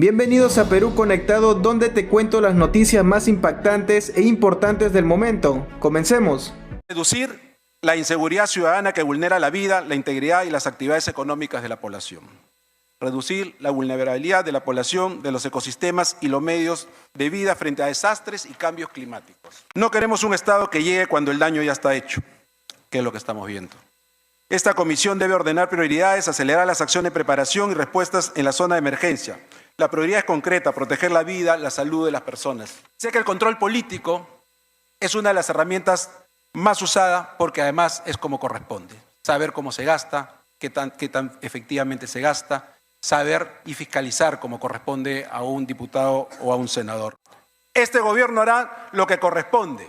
Bienvenidos a Perú Conectado, donde te cuento las noticias más impactantes e importantes del momento. Comencemos. Reducir la inseguridad ciudadana que vulnera la vida, la integridad y las actividades económicas de la población. Reducir la vulnerabilidad de la población, de los ecosistemas y los medios de vida frente a desastres y cambios climáticos. No queremos un Estado que llegue cuando el daño ya está hecho, que es lo que estamos viendo. Esta comisión debe ordenar prioridades, acelerar las acciones de preparación y respuestas en la zona de emergencia. La prioridad es concreta: proteger la vida, la salud de las personas. Sé que el control político es una de las herramientas más usadas porque además es como corresponde. Saber cómo se gasta, qué tan efectivamente se gasta, saber y fiscalizar como corresponde a un diputado o a un senador. Este gobierno hará lo que corresponde: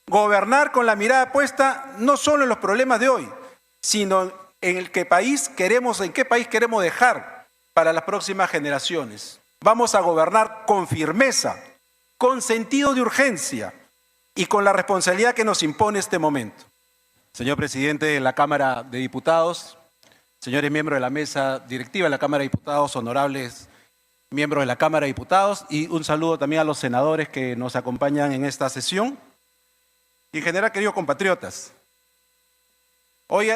gobernar con la mirada puesta no solo en los problemas de hoy, sino en qué país queremos dejar para las próximas generaciones. Vamos a gobernar con firmeza, con sentido de urgencia y con la responsabilidad que nos impone este momento. Señor presidente de la Cámara de Diputados, señores miembros de la mesa directiva de la Cámara de Diputados, honorables miembros de la Cámara de Diputados, y un saludo también a los senadores que nos acompañan en esta sesión. Y en general, queridos compatriotas, hoy,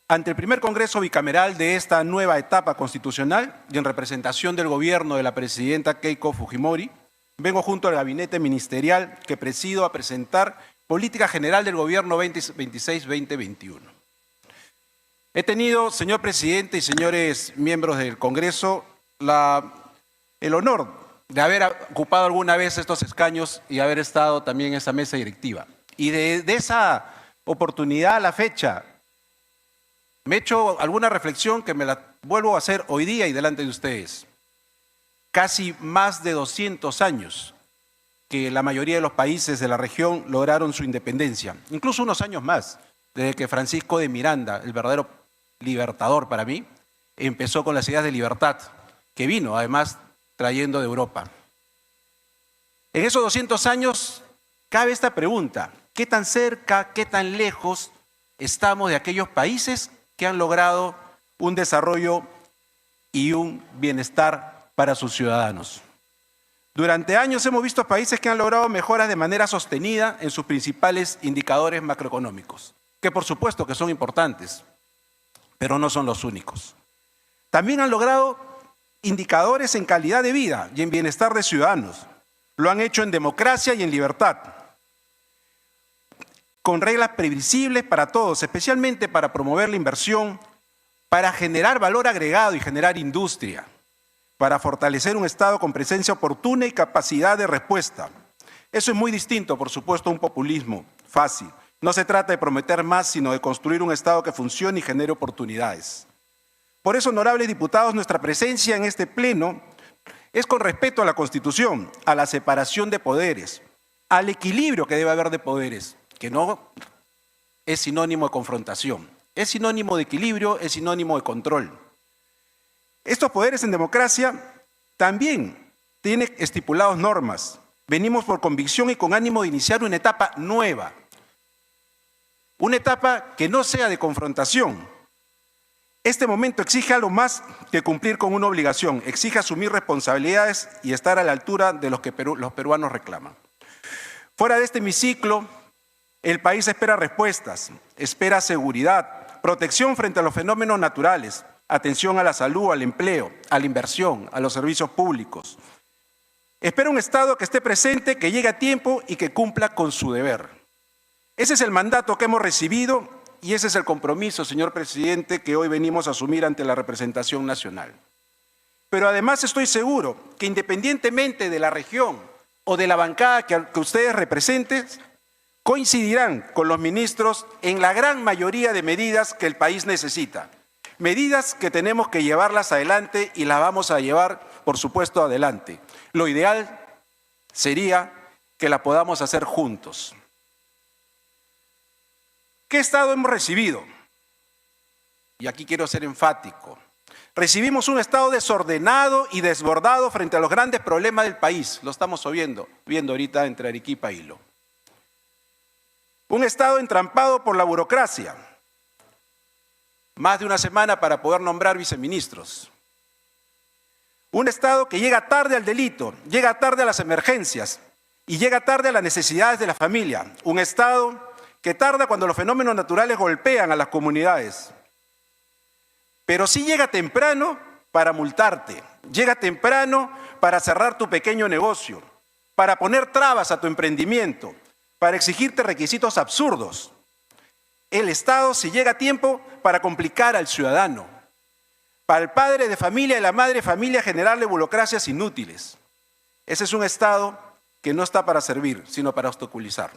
ante el primer Congreso bicameral de esta nueva etapa constitucional y en representación del gobierno de la presidenta Keiko Fujimori, vengo junto al gabinete ministerial que presido a presentar Política General del Gobierno 2026-2021. He tenido, señor presidente y señores miembros del Congreso, el honor de haber ocupado alguna vez estos escaños y haber estado también en esa mesa directiva. Y de esa oportunidad a la fecha, me he hecho alguna reflexión que me la vuelvo a hacer hoy día y delante de ustedes. Casi más de 200 años que la mayoría de los países de la región lograron su independencia, incluso unos años más, desde que Francisco de Miranda, el verdadero libertador para mí, empezó con las ideas de libertad, que vino además trayendo de Europa. En esos 200 años cabe esta pregunta: ¿qué tan cerca, qué tan lejos estamos de aquellos países que han logrado un desarrollo y un bienestar para sus ciudadanos? Durante años hemos visto países que han logrado mejoras de manera sostenida en sus principales indicadores macroeconómicos, que por supuesto que son importantes, pero no son los únicos. También han logrado indicadores en calidad de vida y en bienestar de ciudadanos. Lo han hecho en democracia y en libertad, con reglas previsibles para todos, especialmente para promover la inversión, para generar valor agregado y generar industria, para fortalecer un Estado con presencia oportuna y capacidad de respuesta. Eso es muy distinto, por supuesto, a un populismo fácil. No se trata de prometer más, sino de construir un Estado que funcione y genere oportunidades. Por eso, honorables diputados, nuestra presencia en este pleno es con respeto a la Constitución, a la separación de poderes, al equilibrio que debe haber de poderes, que no es sinónimo de confrontación, es sinónimo de equilibrio, es sinónimo de control. Estos poderes en democracia también tienen estipulados normas. Venimos por convicción y con ánimo de iniciar una etapa nueva, una etapa que no sea de confrontación. Este momento exige algo más que cumplir con una obligación, exige asumir responsabilidades y estar a la altura de los que los peruanos reclaman. Fuera de este hemiciclo, el país espera respuestas, espera seguridad, protección frente a los fenómenos naturales, atención a la salud, al empleo, a la inversión, a los servicios públicos. Espera un Estado que esté presente, que llegue a tiempo y que cumpla con su deber. Ese es el mandato que hemos recibido y ese es el compromiso, señor presidente, que hoy venimos a asumir ante la representación nacional. Pero además estoy seguro que independientemente de la región o de la bancada que ustedes representen, coincidirán con los ministros en la gran mayoría de medidas que el país necesita. Medidas que tenemos que llevarlas adelante y las vamos a llevar, por supuesto, adelante. Lo ideal sería que la podamos hacer juntos. ¿Qué Estado hemos recibido? Y aquí quiero ser enfático. Recibimos un Estado desordenado y desbordado frente a los grandes problemas del país. Lo estamos viendo ahorita entre Arequipa y Hilo. Un Estado entrampado por la burocracia. Más de una semana para poder nombrar viceministros. Un Estado que llega tarde al delito, llega tarde a las emergencias y llega tarde a las necesidades de la familia. Un Estado que tarda cuando los fenómenos naturales golpean a las comunidades. Pero sí llega temprano para multarte, llega temprano para cerrar tu pequeño negocio, para poner trabas a tu emprendimiento, para exigirte requisitos absurdos. El Estado sí llega a tiempo para complicar al ciudadano, para el padre de familia y la madre de familia generarle burocracias inútiles. Ese es un Estado que no está para servir, sino para obstaculizar.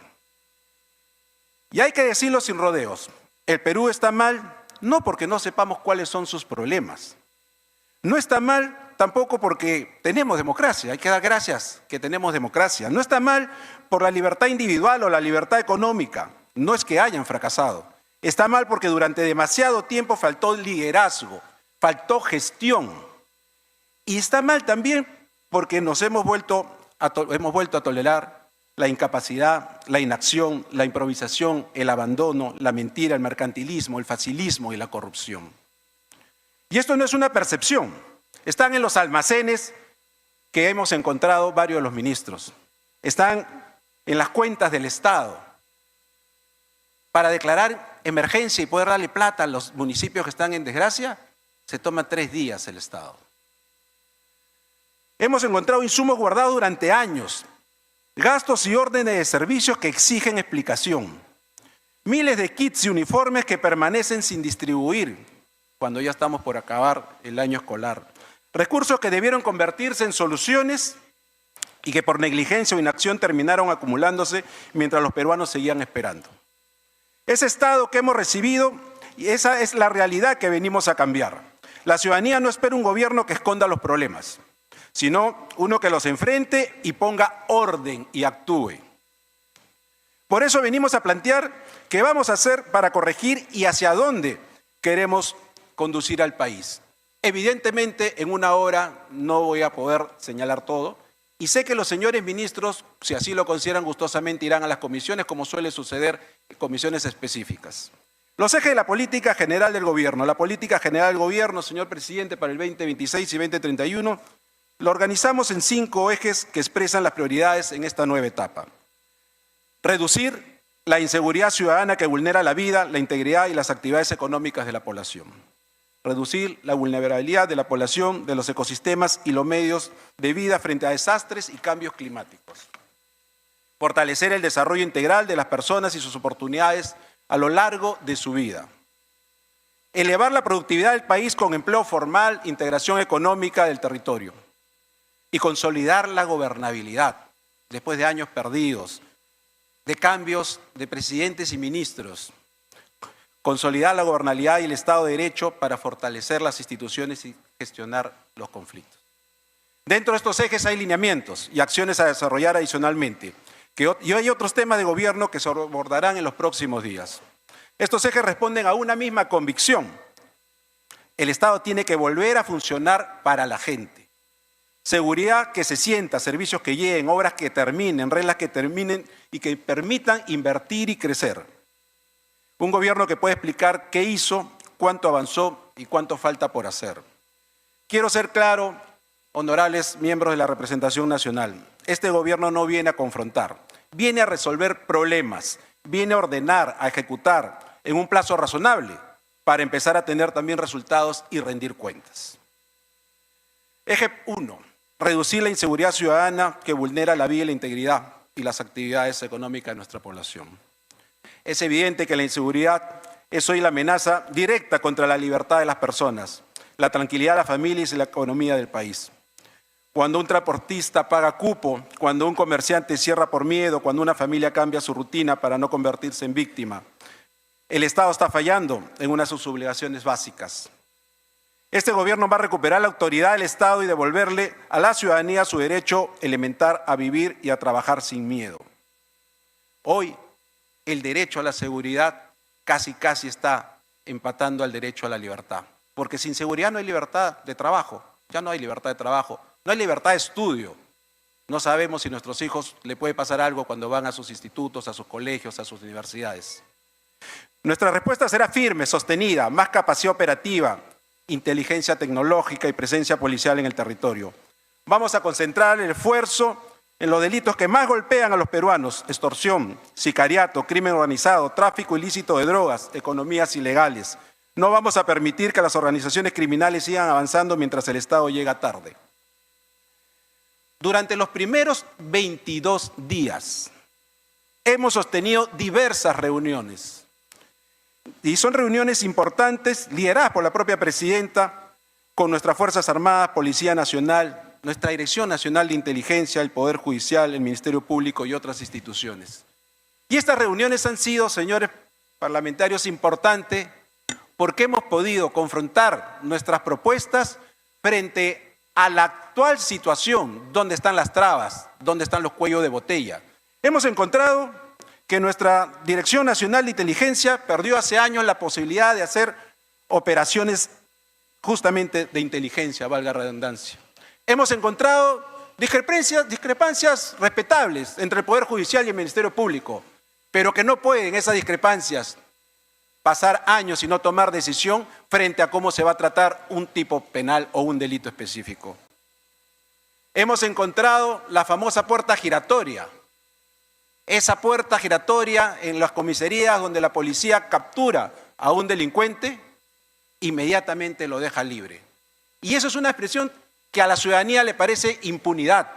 Y hay que decirlo sin rodeos, el Perú está mal no porque no sepamos cuáles son sus problemas. No está mal tampoco porque tenemos democracia, hay que dar gracias que tenemos democracia. No está mal por la libertad individual o la libertad económica, no es que hayan fracasado. Está mal porque durante demasiado tiempo faltó liderazgo, faltó gestión. Y está mal también porque nos hemos vuelto a tolerar la incapacidad, la inacción, la improvisación, el abandono, la mentira, el mercantilismo, el facilismo y la corrupción. Y esto no es una percepción. Están en los almacenes que hemos encontrado varios de los ministros. Están en las cuentas del Estado. Para declarar emergencia y poder darle plata a los municipios que están en desgracia, se toma 3 días el Estado. Hemos encontrado insumos guardados durante años, gastos y órdenes de servicios que exigen explicación, miles de kits y uniformes que permanecen sin distribuir cuando ya estamos por acabar el año escolar, recursos que debieron convertirse en soluciones y que por negligencia o inacción terminaron acumulándose mientras los peruanos seguían esperando. Ese Estado que hemos recibido, y esa es la realidad que venimos a cambiar. La ciudadanía no espera un gobierno que esconda los problemas, sino uno que los enfrente y ponga orden y actúe. Por eso venimos a plantear qué vamos a hacer para corregir y hacia dónde queremos conducir al país. Evidentemente, en una hora no voy a poder señalar todo, y sé que los señores ministros, si así lo consideran gustosamente, irán a las comisiones, como suele suceder en comisiones específicas. Los ejes de la política general del gobierno. La política general del gobierno, señor presidente, para el 2026 y 2031, lo organizamos en 5 ejes que expresan las prioridades en esta nueva etapa. Reducir la inseguridad ciudadana que vulnera la vida, la integridad y las actividades económicas de la población. Reducir la vulnerabilidad de la población, de los ecosistemas y los medios de vida frente a desastres y cambios climáticos. Fortalecer el desarrollo integral de las personas y sus oportunidades a lo largo de su vida. Elevar la productividad del país con empleo formal, integración económica del territorio. Y consolidar la gobernabilidad, después de años perdidos, de cambios de presidentes y ministros. Consolidar la gobernabilidad y el Estado de Derecho para fortalecer las instituciones y gestionar los conflictos. Dentro de estos ejes hay lineamientos y acciones a desarrollar adicionalmente. Y hay otros temas de gobierno que se abordarán en los próximos días. Estos ejes responden a una misma convicción. El Estado tiene que volver a funcionar para la gente. Seguridad que se sienta, servicios que lleguen, obras que terminen, reglas que terminen y que permitan invertir y crecer. Un gobierno que puede explicar qué hizo, cuánto avanzó y cuánto falta por hacer. Quiero ser claro, honorables miembros de la representación nacional, este gobierno no viene a confrontar, viene a resolver problemas, viene a ordenar, a ejecutar en un plazo razonable para empezar a tener también resultados y rendir cuentas. Eje 1. Reducir la inseguridad ciudadana que vulnera la vida y la integridad y las actividades económicas de nuestra población. Es evidente que la inseguridad es hoy la amenaza directa contra la libertad de las personas, la tranquilidad de las familias y la economía del país. Cuando un transportista paga cupo, cuando un comerciante cierra por miedo, cuando una familia cambia su rutina para no convertirse en víctima, el Estado está fallando en una de sus obligaciones básicas. Este gobierno va a recuperar la autoridad del Estado y devolverle a la ciudadanía su derecho elemental a vivir y a trabajar sin miedo. Hoy, el derecho a la seguridad casi está empatando al derecho a la libertad. Porque sin seguridad no hay libertad de trabajo, ya no hay libertad de trabajo, no hay libertad de estudio. No sabemos si a nuestros hijos le puede pasar algo cuando van a sus institutos, a sus colegios, a sus universidades. Nuestra respuesta será firme, sostenida, más capacidad operativa, inteligencia tecnológica y presencia policial en el territorio. Vamos a concentrar el esfuerzo en los delitos que más golpean a los peruanos: extorsión, sicariato, crimen organizado, tráfico ilícito de drogas, economías ilegales. No vamos a permitir que las organizaciones criminales sigan avanzando mientras el Estado llega tarde. Durante los primeros 22 días hemos sostenido diversas reuniones. Y son reuniones importantes, lideradas por la propia presidenta, con nuestras Fuerzas Armadas, Policía Nacional, nuestra Dirección Nacional de Inteligencia, el Poder Judicial, el Ministerio Público y otras instituciones. Y estas reuniones han sido, señores parlamentarios, importantes porque hemos podido confrontar nuestras propuestas frente a la actual situación, dónde están las trabas, dónde están los cuellos de botella. Hemos encontrado que nuestra Dirección Nacional de Inteligencia perdió hace años la posibilidad de hacer operaciones justamente de inteligencia, valga la redundancia. Hemos encontrado discrepancias respetables entre el Poder Judicial y el Ministerio Público, pero que no pueden esas discrepancias pasar años y no tomar decisión frente a cómo se va a tratar un tipo penal o un delito específico. Hemos encontrado la famosa puerta giratoria. Esa puerta giratoria en las comisarías donde la policía captura a un delincuente, inmediatamente lo deja libre. Y eso es una expresión que a la ciudadanía le parece impunidad.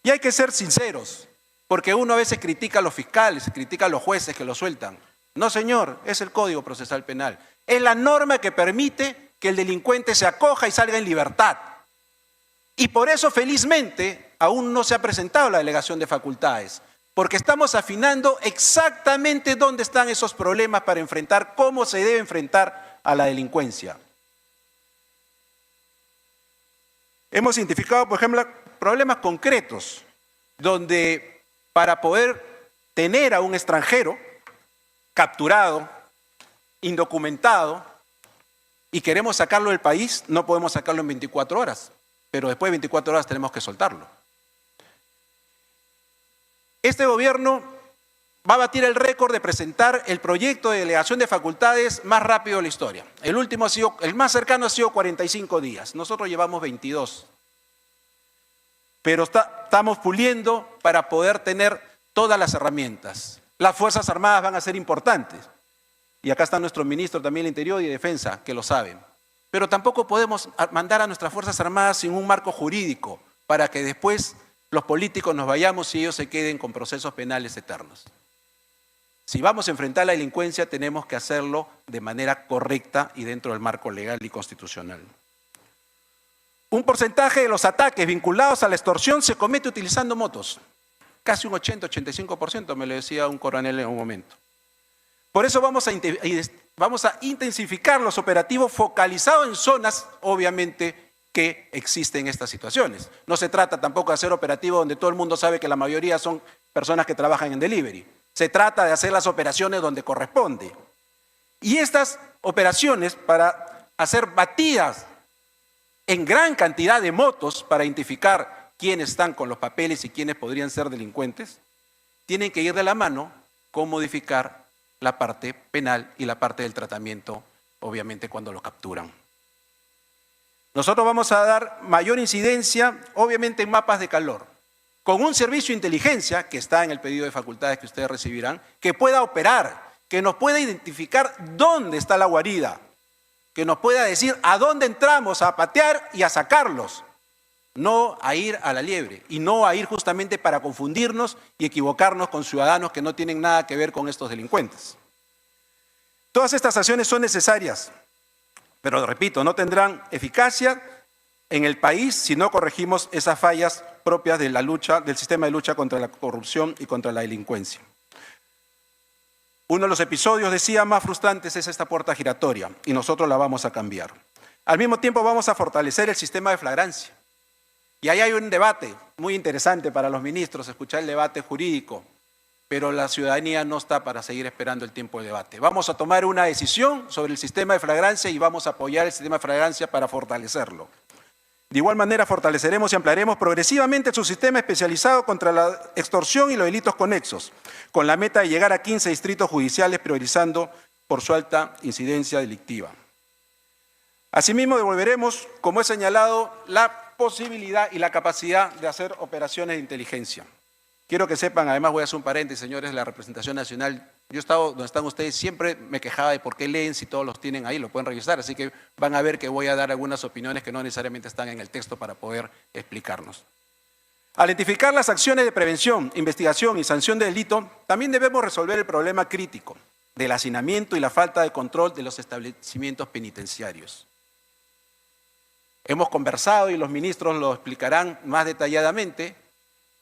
Y hay que ser sinceros, porque uno a veces critica a los fiscales, critica a los jueces que lo sueltan. No, señor, es el Código Procesal Penal. Es la norma que permite que el delincuente se acoja y salga en libertad. Y por eso, felizmente, aún no se ha presentado la delegación de facultades, porque estamos afinando exactamente dónde están esos problemas para enfrentar, cómo se debe enfrentar a la delincuencia. Hemos identificado, por ejemplo, problemas concretos, donde para poder tener a un extranjero capturado, indocumentado, y queremos sacarlo del país, no podemos sacarlo en 24 horas, pero después de 24 horas tenemos que soltarlo. Este gobierno va a batir el récord de presentar el proyecto de delegación de facultades más rápido de la historia. El más cercano ha sido 45 días, nosotros llevamos 22. Pero estamos puliendo para poder tener todas las herramientas. Las Fuerzas Armadas van a ser importantes. Y acá está nuestro ministro también de Interior y Defensa, que lo saben. Pero tampoco podemos mandar a nuestras Fuerzas Armadas sin un marco jurídico para que después los políticos nos vayamos y ellos se queden con procesos penales eternos. Si vamos a enfrentar la delincuencia, tenemos que hacerlo de manera correcta y dentro del marco legal y constitucional. Un porcentaje de los ataques vinculados a la extorsión se comete utilizando motos. Casi un 80-85%, me lo decía un coronel en un momento. Por eso vamos a intensificar los operativos focalizados en zonas, obviamente, que existen estas situaciones. No se trata tampoco de hacer operativos donde todo el mundo sabe que la mayoría son personas que trabajan en delivery. Se trata de hacer las operaciones donde corresponde. Y estas operaciones, para hacer batidas en gran cantidad de motos para identificar quiénes están con los papeles y quiénes podrían ser delincuentes, tienen que ir de la mano con modificar la parte penal y la parte del tratamiento, obviamente, cuando lo capturan. Nosotros vamos a dar mayor incidencia, obviamente, en mapas de calor, con un servicio de inteligencia, que está en el pedido de facultades que ustedes recibirán, que pueda operar, que nos pueda identificar dónde está la guarida, que nos pueda decir a dónde entramos a patear y a sacarlos, no a ir a la liebre y no a ir justamente para confundirnos y equivocarnos con ciudadanos que no tienen nada que ver con estos delincuentes. Todas estas acciones son necesarias, pero repito, no tendrán eficacia en el país si no corregimos esas fallas propias de la lucha, del sistema de lucha contra la corrupción y contra la delincuencia. Uno de los episodios, decía, más frustrantes es esta puerta giratoria y nosotros la vamos a cambiar. Al mismo tiempo vamos a fortalecer el sistema de flagrancia. Y ahí hay un debate muy interesante para los ministros, escuchar el debate jurídico, pero la ciudadanía no está para seguir esperando el tiempo de debate. Vamos a tomar una decisión sobre el sistema de flagrancia y vamos a apoyar el sistema de flagrancia para fortalecerlo. De igual manera, fortaleceremos y ampliaremos progresivamente su sistema especializado contra la extorsión y los delitos conexos, con la meta de llegar a 15 distritos judiciales priorizando por su alta incidencia delictiva. Asimismo, devolveremos, como he señalado, la posibilidad y la capacidad de hacer operaciones de inteligencia. Quiero que sepan, además voy a hacer un paréntesis, señores de la representación nacional, yo he estado donde están ustedes, siempre me quejaba de por qué leen si todos los tienen ahí, lo pueden revisar, así que van a ver que voy a dar algunas opiniones que no necesariamente están en el texto para poder explicarnos. Al identificar las acciones de prevención, investigación y sanción de delito, también debemos resolver el problema crítico del hacinamiento y la falta de control de los establecimientos penitenciarios. Hemos conversado y los ministros lo explicarán más detalladamente,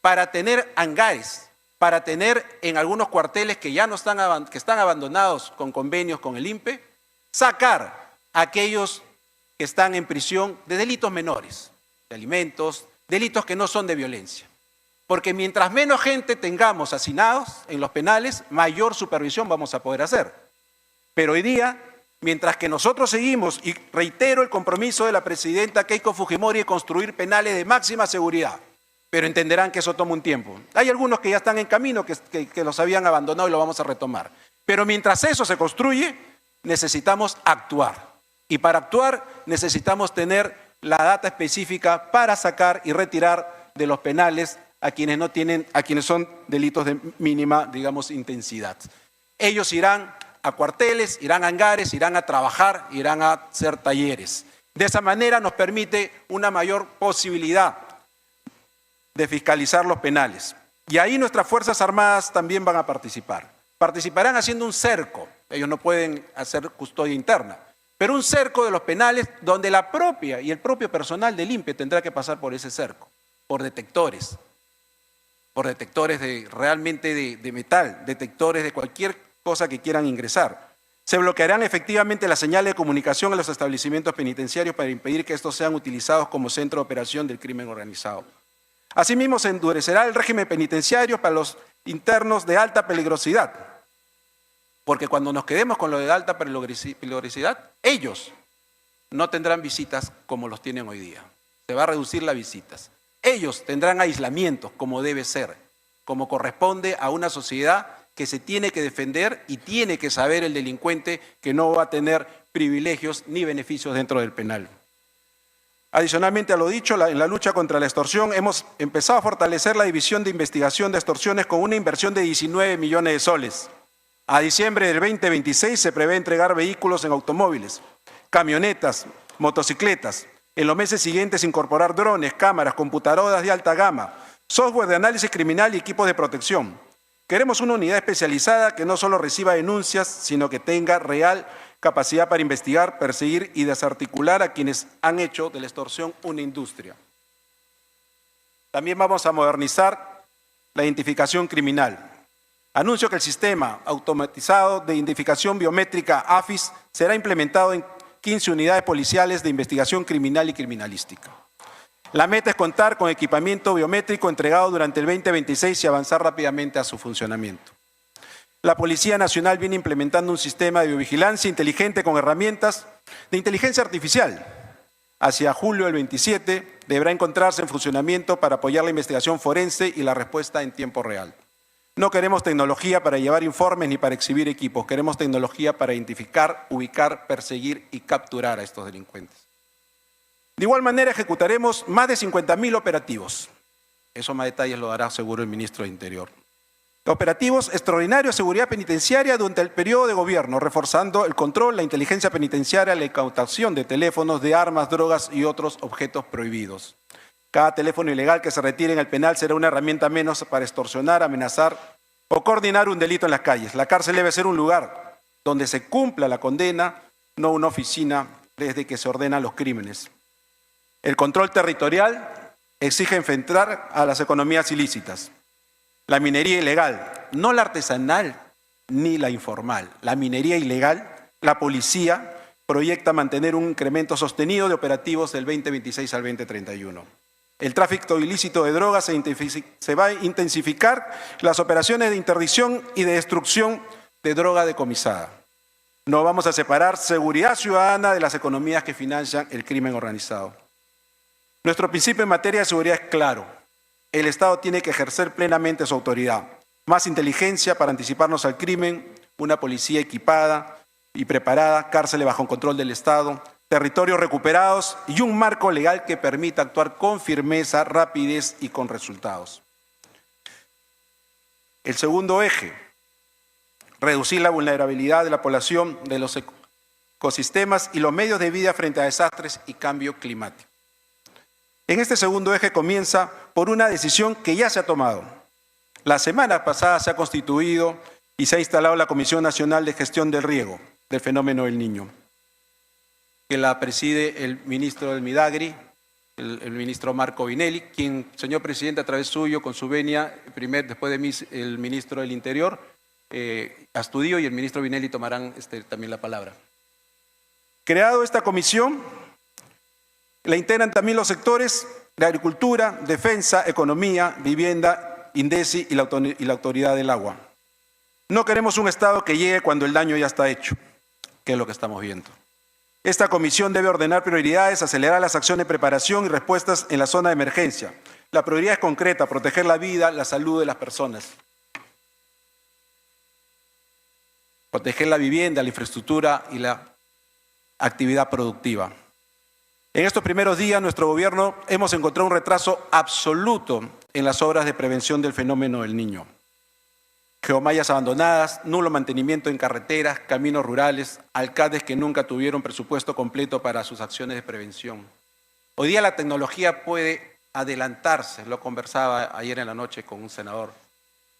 para tener hangares, para tener en algunos cuarteles que ya no están, que están abandonados con convenios con el INPE, sacar a aquellos que están en prisión de delitos menores, de alimentos, delitos que no son de violencia. Porque mientras menos gente tengamos hacinados en los penales, mayor supervisión vamos a poder hacer. Pero hoy día, mientras que nosotros seguimos, y reitero el compromiso de la presidenta Keiko Fujimori de construir penales de máxima seguridad, pero entenderán que eso toma un tiempo. Hay algunos que ya están en camino, que los habían abandonado y lo vamos a retomar. Pero mientras eso se construye, necesitamos actuar. Y para actuar necesitamos tener la data específica para sacar y retirar de los penales a quienes no tienen, a quienes son delitos de mínima, digamos, intensidad. Ellos irán a cuarteles, irán a hangares, irán a trabajar, irán a hacer talleres. De esa manera nos permite una mayor posibilidad de fiscalizar los penales. Y ahí nuestras Fuerzas Armadas también van a participar. Participarán haciendo un cerco. Ellos no pueden hacer custodia interna, pero un cerco de los penales donde la propia y el propio personal del INPE tendrá que pasar por ese cerco, por detectores realmente de metal, detectores de cualquier cosa que quieran ingresar. Se bloquearán efectivamente las señales de comunicación a los establecimientos penitenciarios para impedir que estos sean utilizados como centro de operación del crimen organizado. Asimismo, se endurecerá el régimen penitenciario para los internos de alta peligrosidad, porque cuando nos quedemos con lo de alta peligrosidad, ellos no tendrán visitas como los tienen hoy día. Se va a reducir las visitas. Ellos tendrán aislamientos como debe ser, como corresponde a una sociedad que se tiene que defender y tiene que saber el delincuente que no va a tener privilegios ni beneficios dentro del penal. Adicionalmente a lo dicho, en la lucha contra la extorsión hemos empezado a fortalecer la división de investigación de extorsiones con una inversión de 19 millones de soles. A diciembre del 2026 se prevé entregar vehículos en automóviles, camionetas, motocicletas. En los meses siguientes incorporar drones, cámaras, computadoras de alta gama, software de análisis criminal y equipos de protección. Queremos una unidad especializada que no solo reciba denuncias, sino que tenga real capacidad para investigar, perseguir y desarticular a quienes han hecho de la extorsión una industria. También vamos a modernizar la identificación criminal. Anuncio que el sistema automatizado de identificación biométrica AFIS será implementado en 15 unidades policiales de investigación criminal y criminalística. La meta es contar con equipamiento biométrico entregado durante el 2026 y avanzar rápidamente a su funcionamiento. La Policía Nacional viene implementando un sistema de biovigilancia inteligente con herramientas de inteligencia artificial. Hacia julio del 27 deberá encontrarse en funcionamiento para apoyar la investigación forense y la respuesta en tiempo real. No queremos tecnología para llevar informes ni para exhibir equipos, queremos tecnología para identificar, ubicar, perseguir y capturar a estos delincuentes. De igual manera ejecutaremos más de 50.000 operativos. Eso más detalles lo dará seguro el ministro de Interior. Operativos extraordinarios de seguridad penitenciaria durante el periodo de gobierno, reforzando el control, la inteligencia penitenciaria, la incautación de teléfonos, de armas, drogas y otros objetos prohibidos. Cada teléfono ilegal que se retire en el penal será una herramienta menos para extorsionar, amenazar o coordinar un delito en las calles. La cárcel debe ser un lugar donde se cumpla la condena, no una oficina desde que se ordenan los crímenes. El control territorial exige enfrentar a las economías ilícitas. La minería ilegal, no la artesanal ni la informal, la minería ilegal, la policía proyecta mantener un incremento sostenido de operativos del 2026 al 2031. El tráfico ilícito de drogas se va a intensificar las operaciones de interdicción y de destrucción de droga decomisada. No vamos a separar seguridad ciudadana de las economías que financian el crimen organizado. Nuestro principio en materia de seguridad es claro. El Estado tiene que ejercer plenamente su autoridad. Más inteligencia para anticiparnos al crimen, una policía equipada y preparada, cárceles bajo control del Estado, territorios recuperados y un marco legal que permita actuar con firmeza, rapidez y con resultados. El segundo eje, reducir la vulnerabilidad de la población, de los ecosistemas y los medios de vida frente a desastres y cambio climático. En este segundo eje comienza por una decisión que ya se ha tomado. La semana pasada se ha constituido y se ha instalado la Comisión Nacional de Gestión del Riego, del fenómeno del Niño, que la preside el ministro del Midagri, el ministro Marco Vinelli, quien, señor presidente, a través suyo, con su venia, después de mí, el ministro del Interior, Astudillo, y el ministro Vinelli tomarán también la palabra. Creado esta comisión, la integran también los sectores de agricultura, defensa, economía, vivienda, INDECI y la Autoridad del Agua. No queremos un Estado que llegue cuando el daño ya está hecho, que es lo que estamos viendo. Esta comisión debe ordenar prioridades, acelerar las acciones de preparación y respuestas en la zona de emergencia. La prioridad es concreta, proteger la vida, la salud de las personas. Proteger la vivienda, la infraestructura y la actividad productiva. En estos primeros días, nuestro gobierno hemos encontrado un retraso absoluto en las obras de prevención del fenómeno del Niño. Geomallas abandonadas, nulo mantenimiento en carreteras, caminos rurales, alcaldes que nunca tuvieron presupuesto completo para sus acciones de prevención. Hoy día la tecnología puede adelantarse, lo conversaba ayer en la noche con un senador,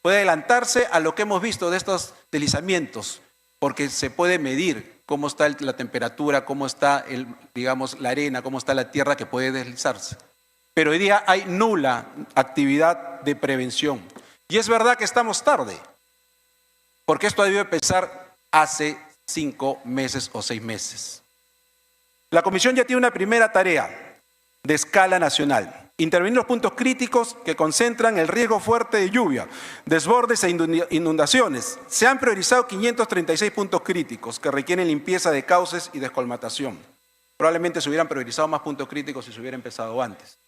puede adelantarse a lo que hemos visto de estos deslizamientos, porque se puede medir cómo está la temperatura, cómo está la arena, cómo está la tierra que puede deslizarse. Pero hoy día hay nula actividad de prevención. Y es verdad que estamos tarde, porque esto debió empezar hace 5 meses o 6 meses. La comisión ya tiene una primera tarea de escala nacional: intervenir los puntos críticos que concentran el riesgo fuerte de lluvia, desbordes e inundaciones. Se han priorizado 536 puntos críticos que requieren limpieza de cauces y descolmatación. Probablemente se hubieran priorizado más puntos críticos si se hubiera empezado antes.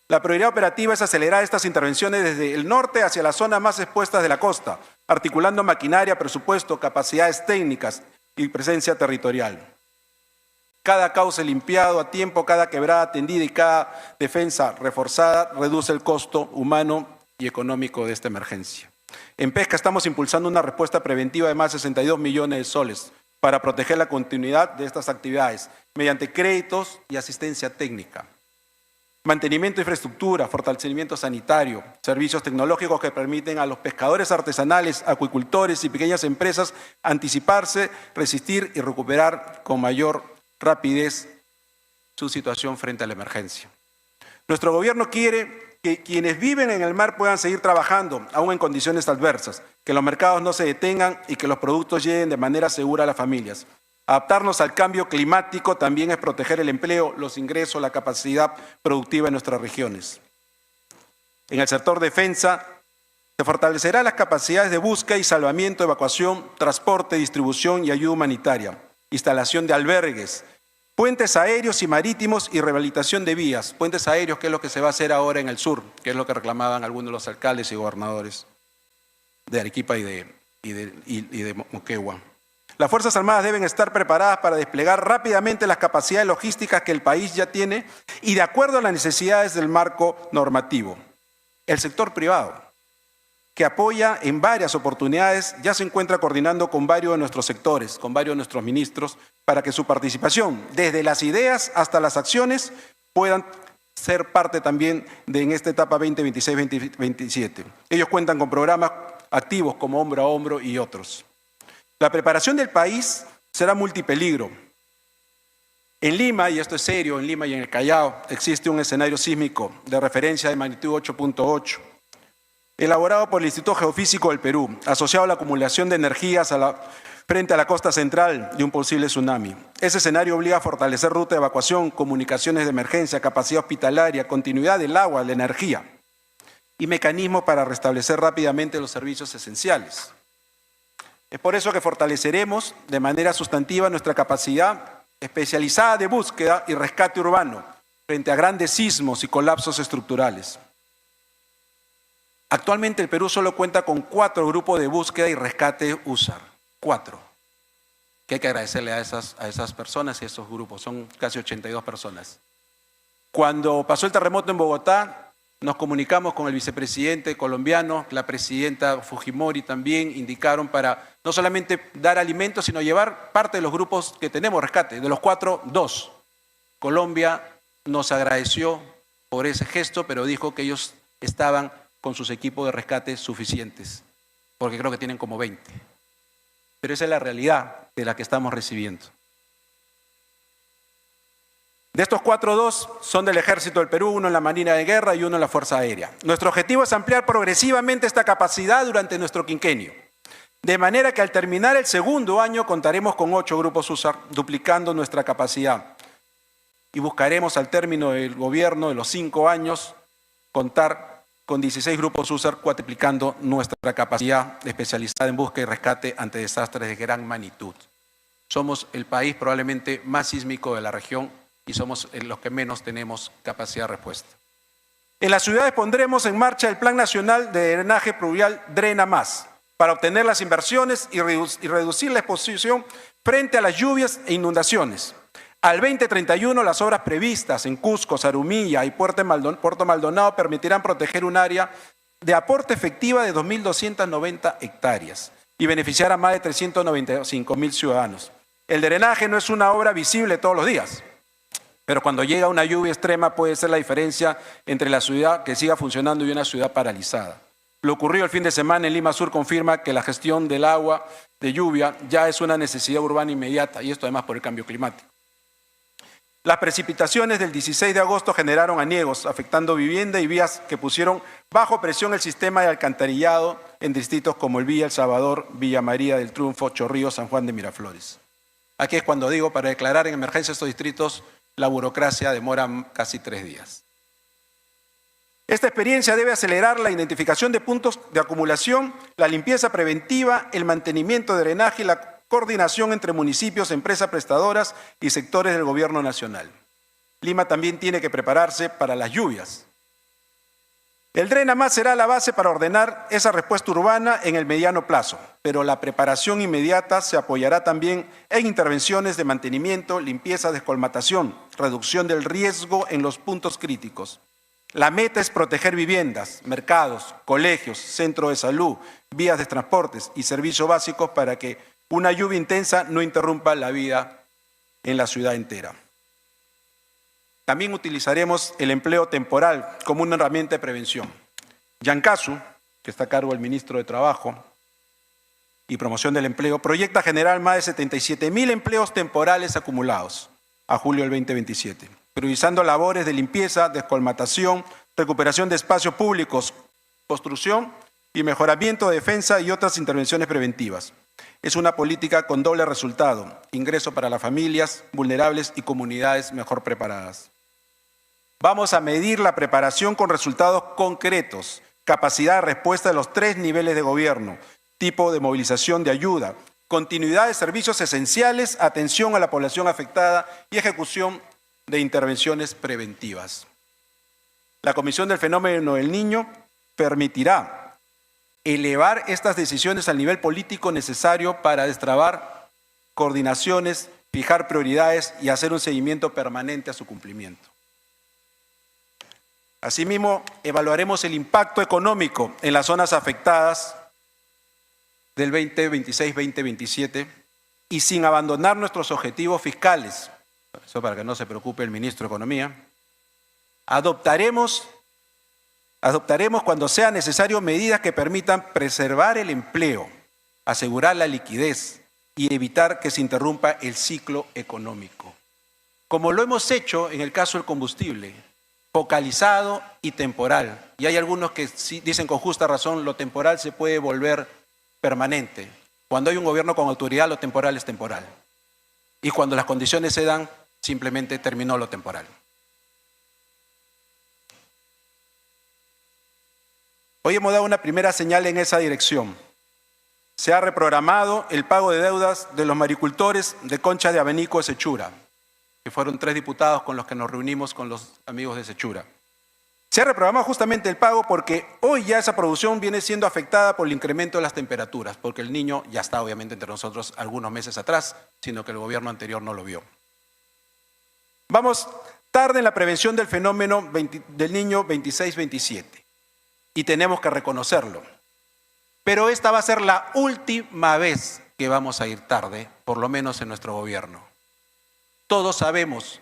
La prioridad operativa es acelerar estas intervenciones desde el norte hacia las zonas más expuestas de la costa, articulando maquinaria, presupuesto, capacidades técnicas y presencia territorial. Cada cauce limpiado a tiempo, cada quebrada atendida y cada defensa reforzada reduce el costo humano y económico de esta emergencia. En pesca estamos impulsando una respuesta preventiva de más de 62 millones de soles para proteger la continuidad de estas actividades mediante créditos y asistencia técnica. Mantenimiento de infraestructura, fortalecimiento sanitario, servicios tecnológicos que permiten a los pescadores artesanales, acuicultores y pequeñas empresas anticiparse, resistir y recuperar con mayor rapidez su situación frente a la emergencia. Nuestro gobierno quiere que quienes viven en el mar puedan seguir trabajando, aún en condiciones adversas, que los mercados no se detengan y que los productos lleguen de manera segura a las familias. Adaptarnos al cambio climático también es proteger el empleo, los ingresos, la capacidad productiva en nuestras regiones. En el sector defensa, se fortalecerán las capacidades de búsqueda y salvamiento, evacuación, transporte, distribución y ayuda humanitaria, instalación de albergues, puentes aéreos y marítimos y rehabilitación de vías. Puentes aéreos, que es lo que se va a hacer ahora en el sur, que es lo que reclamaban algunos de los alcaldes y gobernadores de Arequipa y de Moquegua. Las Fuerzas Armadas deben estar preparadas para desplegar rápidamente las capacidades logísticas que el país ya tiene y de acuerdo a las necesidades del marco normativo. El sector privado, que apoya en varias oportunidades, ya se encuentra coordinando con varios de nuestros sectores, con varios de nuestros ministros, para que su participación, desde las ideas hasta las acciones, puedan ser parte también en esta etapa 2026-2027. Ellos cuentan con programas activos como Hombro a Hombro y otros. La preparación del país será multipeligro. En Lima, y esto es serio, en Lima y en el Callao, existe un escenario sísmico de referencia de magnitud 8.8, elaborado por el Instituto Geofísico del Perú, asociado a la acumulación de energías frente a la costa central de un posible tsunami. Ese escenario obliga a fortalecer ruta de evacuación, comunicaciones de emergencia, capacidad hospitalaria, continuidad del agua, la energía y mecanismos para restablecer rápidamente los servicios esenciales. Es por eso que fortaleceremos de manera sustantiva nuestra capacidad especializada de búsqueda y rescate urbano frente a grandes sismos y colapsos estructurales. Actualmente el Perú solo cuenta con 4 grupos de búsqueda y rescate USAR, 4, que hay que agradecerle a esas personas y a esos grupos, son casi 82 personas. Cuando pasó el terremoto en Bogotá, nos comunicamos con el vicepresidente colombiano, la presidenta Fujimori también, indicaron para no solamente dar alimentos, sino llevar parte de los grupos que tenemos rescate, de los 4, 2. Colombia nos agradeció por ese gesto, pero dijo que ellos estaban con sus equipos de rescate suficientes, porque creo que tienen como 20. Pero esa es la realidad de la que estamos recibiendo. De estos 4, 2 son del Ejército del Perú, 1 en la Marina de Guerra y 1 en la Fuerza Aérea. Nuestro objetivo es ampliar progresivamente esta capacidad durante nuestro quinquenio, de manera que al terminar el segundo año contaremos con 8 grupos USAR, duplicando nuestra capacidad. Y buscaremos al término del gobierno de los 5 años contar con 16 grupos USAR, cuatriplicando nuestra capacidad especializada en búsqueda y rescate ante desastres de gran magnitud. Somos el país probablemente más sísmico de la región y somos los que menos tenemos capacidad de respuesta. En las ciudades pondremos en marcha el Plan Nacional de Drenaje Pluvial Drena Más para obtener las inversiones y reducir la exposición frente a las lluvias e inundaciones. Al 2031, las obras previstas en Cusco, Zarumilla y Puerto Maldonado permitirán proteger un área de aporte efectiva de 2.290 hectáreas y beneficiar a más de 395.000 ciudadanos. El drenaje no es una obra visible todos los días, pero cuando llega una lluvia extrema puede ser la diferencia entre la ciudad que siga funcionando y una ciudad paralizada. Lo ocurrido el fin de semana en Lima Sur confirma que la gestión del agua de lluvia ya es una necesidad urbana inmediata, y esto además por el cambio climático. Las precipitaciones del 16 de agosto generaron aniegos, afectando vivienda y vías que pusieron bajo presión el sistema de alcantarillado en distritos como el Villa El Salvador, Villa María del Triunfo, Chorrillos, San Juan de Miraflores. Aquí es cuando digo, para declarar en emergencia estos distritos, la burocracia demora casi 3 días. Esta experiencia debe acelerar la identificación de puntos de acumulación, la limpieza preventiva, el mantenimiento de drenaje y la coordinación entre municipios, empresas prestadoras y sectores del gobierno nacional. Lima también tiene que prepararse para las lluvias. El Drena Más será la base para ordenar esa respuesta urbana en el mediano plazo, pero la preparación inmediata se apoyará también en intervenciones de mantenimiento, limpieza, descolmatación, reducción del riesgo en los puntos críticos. La meta es proteger viviendas, mercados, colegios, centros de salud, vías de transportes y servicios básicos para que una lluvia intensa no interrumpa la vida en la ciudad entera. También utilizaremos el empleo temporal como una herramienta de prevención. Yancasu, que está a cargo del ministro de Trabajo y Promoción del Empleo, proyecta generar más de 77.000 empleos temporales acumulados a julio del 2027, priorizando labores de limpieza, descolmatación, recuperación de espacios públicos, construcción y mejoramiento de defensa y otras intervenciones preventivas. Es una política con doble resultado: ingreso para las familias vulnerables y comunidades mejor preparadas. Vamos a medir la preparación con resultados concretos, capacidad de respuesta de los 3 niveles de gobierno, tipo de movilización de ayuda, continuidad de servicios esenciales, atención a la población afectada y ejecución de intervenciones preventivas. La Comisión del Fenómeno del Niño permitirá elevar estas decisiones al nivel político necesario para destrabar coordinaciones, fijar prioridades y hacer un seguimiento permanente a su cumplimiento. Asimismo, evaluaremos el impacto económico en las zonas afectadas del 2026-2027 y sin abandonar nuestros objetivos fiscales, eso para que no se preocupe el ministro de Economía, adoptaremos cuando sea necesario medidas que permitan preservar el empleo, asegurar la liquidez y evitar que se interrumpa el ciclo económico. Como lo hemos hecho en el caso del combustible, focalizado y temporal. Y hay algunos que sí dicen con justa razón, lo temporal se puede volver permanente. Cuando hay un gobierno con autoridad, lo temporal es temporal. Y cuando las condiciones se dan, simplemente terminó lo temporal. Hoy hemos dado una primera señal en esa dirección. Se ha reprogramado el pago de deudas de los maricultores de Concha de Abanico de Sechura, que fueron 3 diputados con los que nos reunimos con los amigos de Sechura. Se ha reprogramado justamente el pago porque hoy ya esa producción viene siendo afectada por el incremento de las temperaturas, porque el Niño ya está obviamente entre nosotros algunos meses atrás, sino que el gobierno anterior no lo vio. Vamos tarde en la prevención del fenómeno del Niño 26-27 y tenemos que reconocerlo. Pero esta va a ser la última vez que vamos a ir tarde, por lo menos en nuestro gobierno. Todos sabemos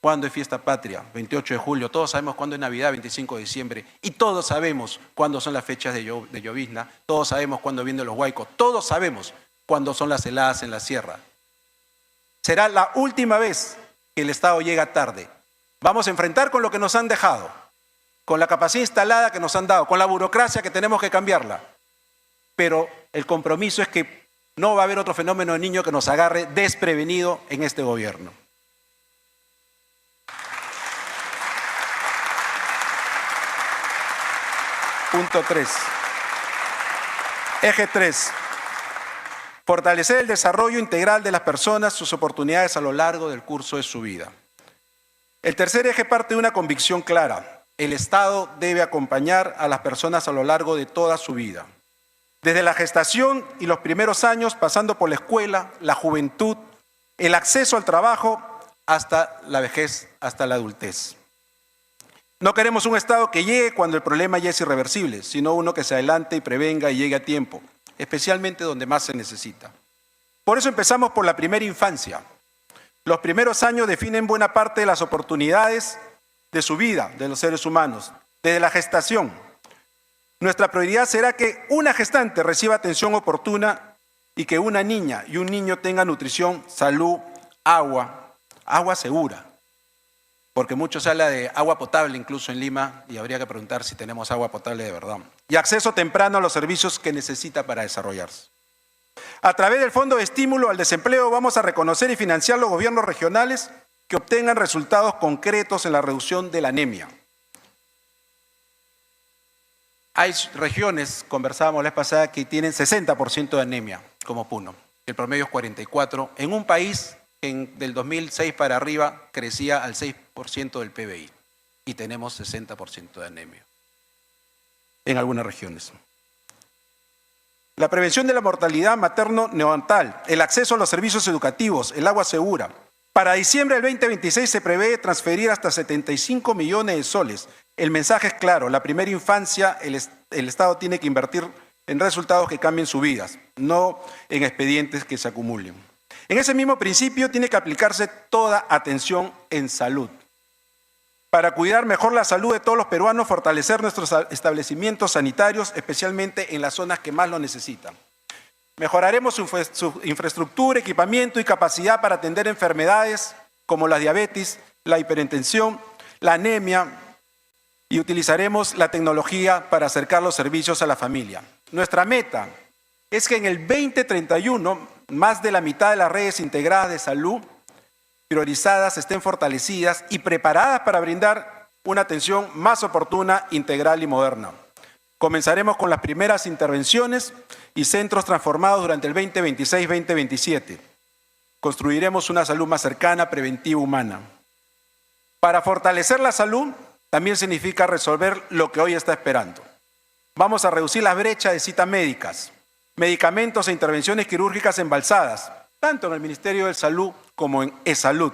cuándo es fiesta patria, 28 de julio, todos sabemos cuándo es Navidad, 25 de diciembre, y todos sabemos cuándo son las fechas de llovizna, todos sabemos cuándo vienen los huaicos, todos sabemos cuándo son las heladas en la sierra. Será la última vez que el Estado llega tarde. Vamos a enfrentar con lo que nos han dejado, con la capacidad instalada que nos han dado, con la burocracia que tenemos que cambiarla. Pero el compromiso es que no va a haber otro fenómeno de niño que nos agarre desprevenido en este gobierno. Punto 3. Eje 3. Fortalecer el desarrollo integral de las personas, sus oportunidades a lo largo del curso de su vida. El tercer eje parte de una convicción clara. El Estado debe acompañar a las personas a lo largo de toda su vida. Desde la gestación y los primeros años, pasando por la escuela, la juventud, el acceso al trabajo, hasta la vejez, hasta la adultez. No queremos un Estado que llegue cuando el problema ya es irreversible, sino uno que se adelante y prevenga y llegue a tiempo, especialmente donde más se necesita. Por eso empezamos por la primera infancia. Los primeros años definen buena parte de las oportunidades de su vida, de los seres humanos, desde la gestación. Nuestra prioridad será que una gestante reciba atención oportuna y que una niña y un niño tengan nutrición, salud, agua segura. Porque mucho se habla de agua potable incluso en Lima y habría que preguntar si tenemos agua potable de verdad. Y acceso temprano a los servicios que necesita para desarrollarse. A través del Fondo de Estímulo al Desempleo vamos a reconocer y financiar los gobiernos regionales que obtengan resultados concretos en la reducción de la anemia. Hay regiones, conversábamos la vez pasada, que tienen 60% de anemia, como Puno. El promedio es 44%, en un país que del 2006 para arriba crecía al 6% del PBI y tenemos 60% de anemia en algunas regiones. La prevención de la mortalidad materno-neonatal, el acceso a los servicios educativos, el agua segura. Para diciembre del 2026 se prevé transferir hasta 75 millones de soles. El mensaje es claro, la primera infancia el Estado tiene que invertir en resultados que cambien sus vidas, no en expedientes que se acumulen. En ese mismo principio tiene que aplicarse toda atención en salud. Para cuidar mejor la salud de todos los peruanos, fortalecer nuestros establecimientos sanitarios, especialmente en las zonas que más lo necesitan. Mejoraremos su infraestructura, equipamiento y capacidad para atender enfermedades como la diabetes, la hipertensión, la anemia y utilizaremos la tecnología para acercar los servicios a la familia. Nuestra meta es que en el 2031 más de la mitad de las redes integradas de salud priorizadas estén fortalecidas y preparadas para brindar una atención más oportuna, integral y moderna. Comenzaremos con las primeras intervenciones y centros transformados durante el 2026-2027. Construiremos una salud más cercana, preventiva, humana. Para fortalecer la salud también significa resolver lo que hoy está esperando. Vamos a reducir las brechas de citas médicas, medicamentos e intervenciones quirúrgicas embalsadas, tanto en el Ministerio de Salud como en eSalud.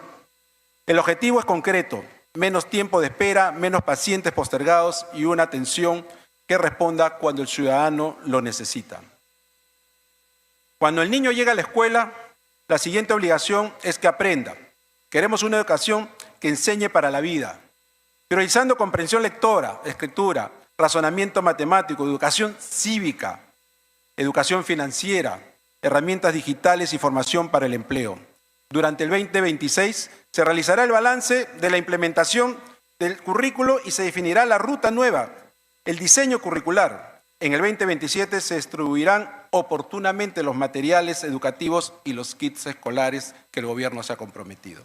El objetivo es concreto, menos tiempo de espera, menos pacientes postergados y una atención que responda cuando el ciudadano lo necesita. Cuando el niño llega a la escuela, la siguiente obligación es que aprenda. Queremos una educación que enseñe para la vida, priorizando comprensión lectora, escritura, razonamiento matemático, educación cívica, educación financiera, herramientas digitales y formación para el empleo. Durante el 2026 se realizará el balance de la implementación del currículo y se definirá la ruta nueva, el diseño curricular. En el 2027 se distribuirán oportunamente los materiales educativos y los kits escolares que el gobierno se ha comprometido.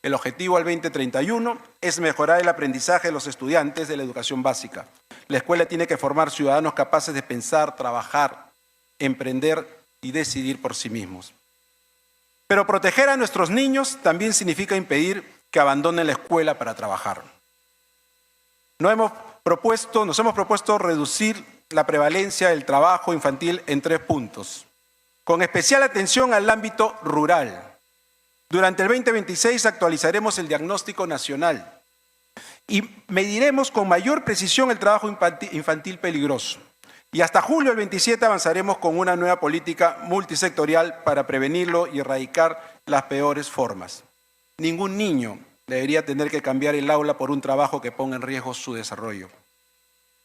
El objetivo al 2031 es mejorar el aprendizaje de los estudiantes de la educación básica. La escuela tiene que formar ciudadanos capaces de pensar, trabajar, emprender y decidir por sí mismos. Pero proteger a nuestros niños también significa impedir que abandonen la escuela para trabajar. Nos hemos propuesto reducir la prevalencia del trabajo infantil en 3 puntos, con especial atención al ámbito rural. Durante el 2026 actualizaremos el diagnóstico nacional y mediremos con mayor precisión el trabajo infantil peligroso. Y hasta julio del 27 avanzaremos con una nueva política multisectorial para prevenirlo y erradicar las peores formas. Ningún niño debería tener que cambiar el aula por un trabajo que ponga en riesgo su desarrollo.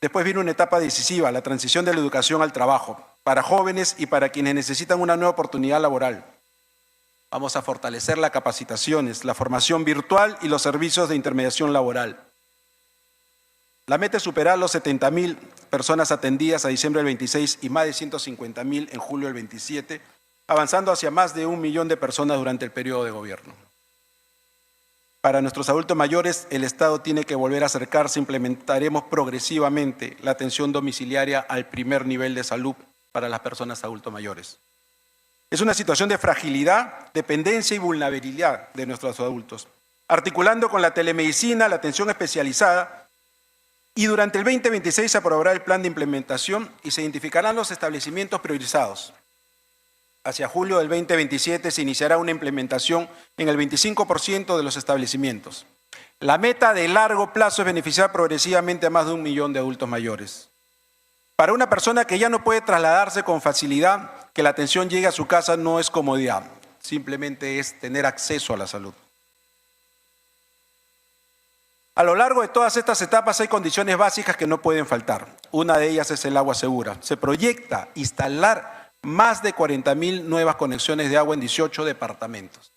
Después viene una etapa decisiva, la transición de la educación al trabajo, para jóvenes y para quienes necesitan una nueva oportunidad laboral. Vamos a fortalecer las capacitaciones, la formación virtual y los servicios de intermediación laboral. La meta es superar los 70.000 personas atendidas a diciembre del 26 y más de 150.000 en julio del 27, avanzando hacia más de 1 millón de personas durante el periodo de gobierno. Para nuestros adultos mayores, el Estado tiene que volver a acercarse. Implementaremos progresivamente la atención domiciliaria al primer nivel de salud para las personas adultos mayores. Es una situación de fragilidad, dependencia y vulnerabilidad de nuestros adultos, articulando con la telemedicina, la atención especializada, y durante el 2026 se aprobará el plan de implementación y se identificarán los establecimientos priorizados. Hacia julio del 2027 se iniciará una implementación en el 25% de los establecimientos. La meta de largo plazo es beneficiar progresivamente a más de 1 millón de adultos mayores. Para una persona que ya no puede trasladarse con facilidad, que la atención llegue a su casa no es comodidad, simplemente es tener acceso a la salud. A lo largo de todas estas etapas hay condiciones básicas que no pueden faltar. Una de ellas es el agua segura. Se proyecta instalar más de 40.000 nuevas conexiones de agua en 18 departamentos,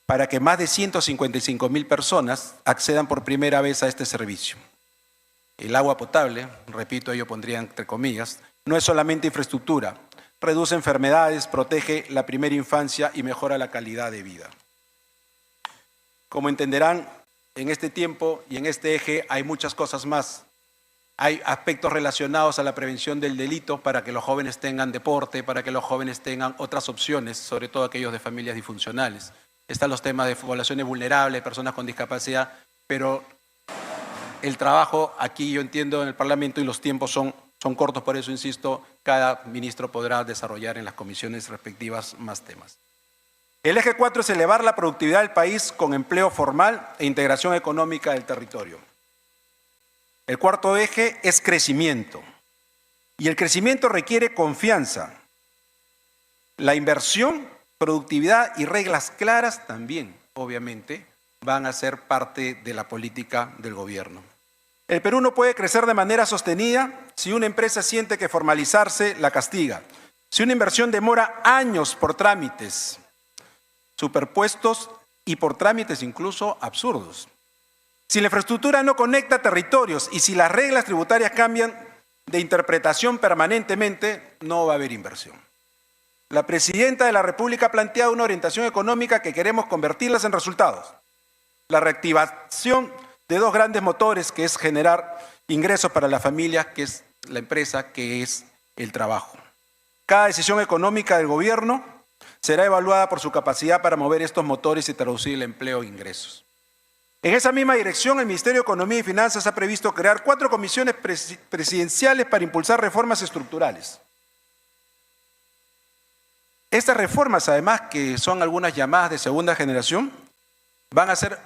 para que más de 155.000 personas accedan por primera vez a este servicio. El agua potable, repito, yo pondría entre comillas, no es solamente infraestructura, reduce enfermedades, protege la primera infancia y mejora la calidad de vida. Como entenderán, en este tiempo y en este eje hay muchas cosas más. Hay aspectos relacionados a la prevención del delito para que los jóvenes tengan deporte, para que los jóvenes tengan otras opciones, sobre todo aquellos de familias disfuncionales. Están los temas de poblaciones vulnerables, personas con discapacidad, pero el trabajo aquí yo entiendo en el Parlamento y los tiempos son cortos, por eso insisto, cada ministro podrá desarrollar en las comisiones respectivas más temas. El eje 4 es elevar la productividad del país con empleo formal e integración económica del territorio. El cuarto eje es crecimiento. Y el crecimiento requiere confianza. La inversión, productividad y reglas claras también, obviamente, van a ser parte de la política del gobierno. El Perú no puede crecer de manera sostenida si una empresa siente que formalizarse la castiga. Si una inversión demora años por trámites superpuestos y por trámites incluso absurdos. Si la infraestructura no conecta territorios y si las reglas tributarias cambian de interpretación permanentemente, no va a haber inversión. La Presidenta de la República ha planteado una orientación económica que queremos convertirlas en resultados. La reactivación de 2 grandes motores, que es generar ingresos para la familia, que es la empresa, que es el trabajo. Cada decisión económica del gobierno será evaluada por su capacidad para mover estos motores y traducir el empleo e ingresos. En esa misma dirección, el Ministerio de Economía y Finanzas ha previsto crear 4 comisiones presidenciales para impulsar reformas estructurales. Estas reformas, además, que son algunas llamadas de segunda generación, van a ser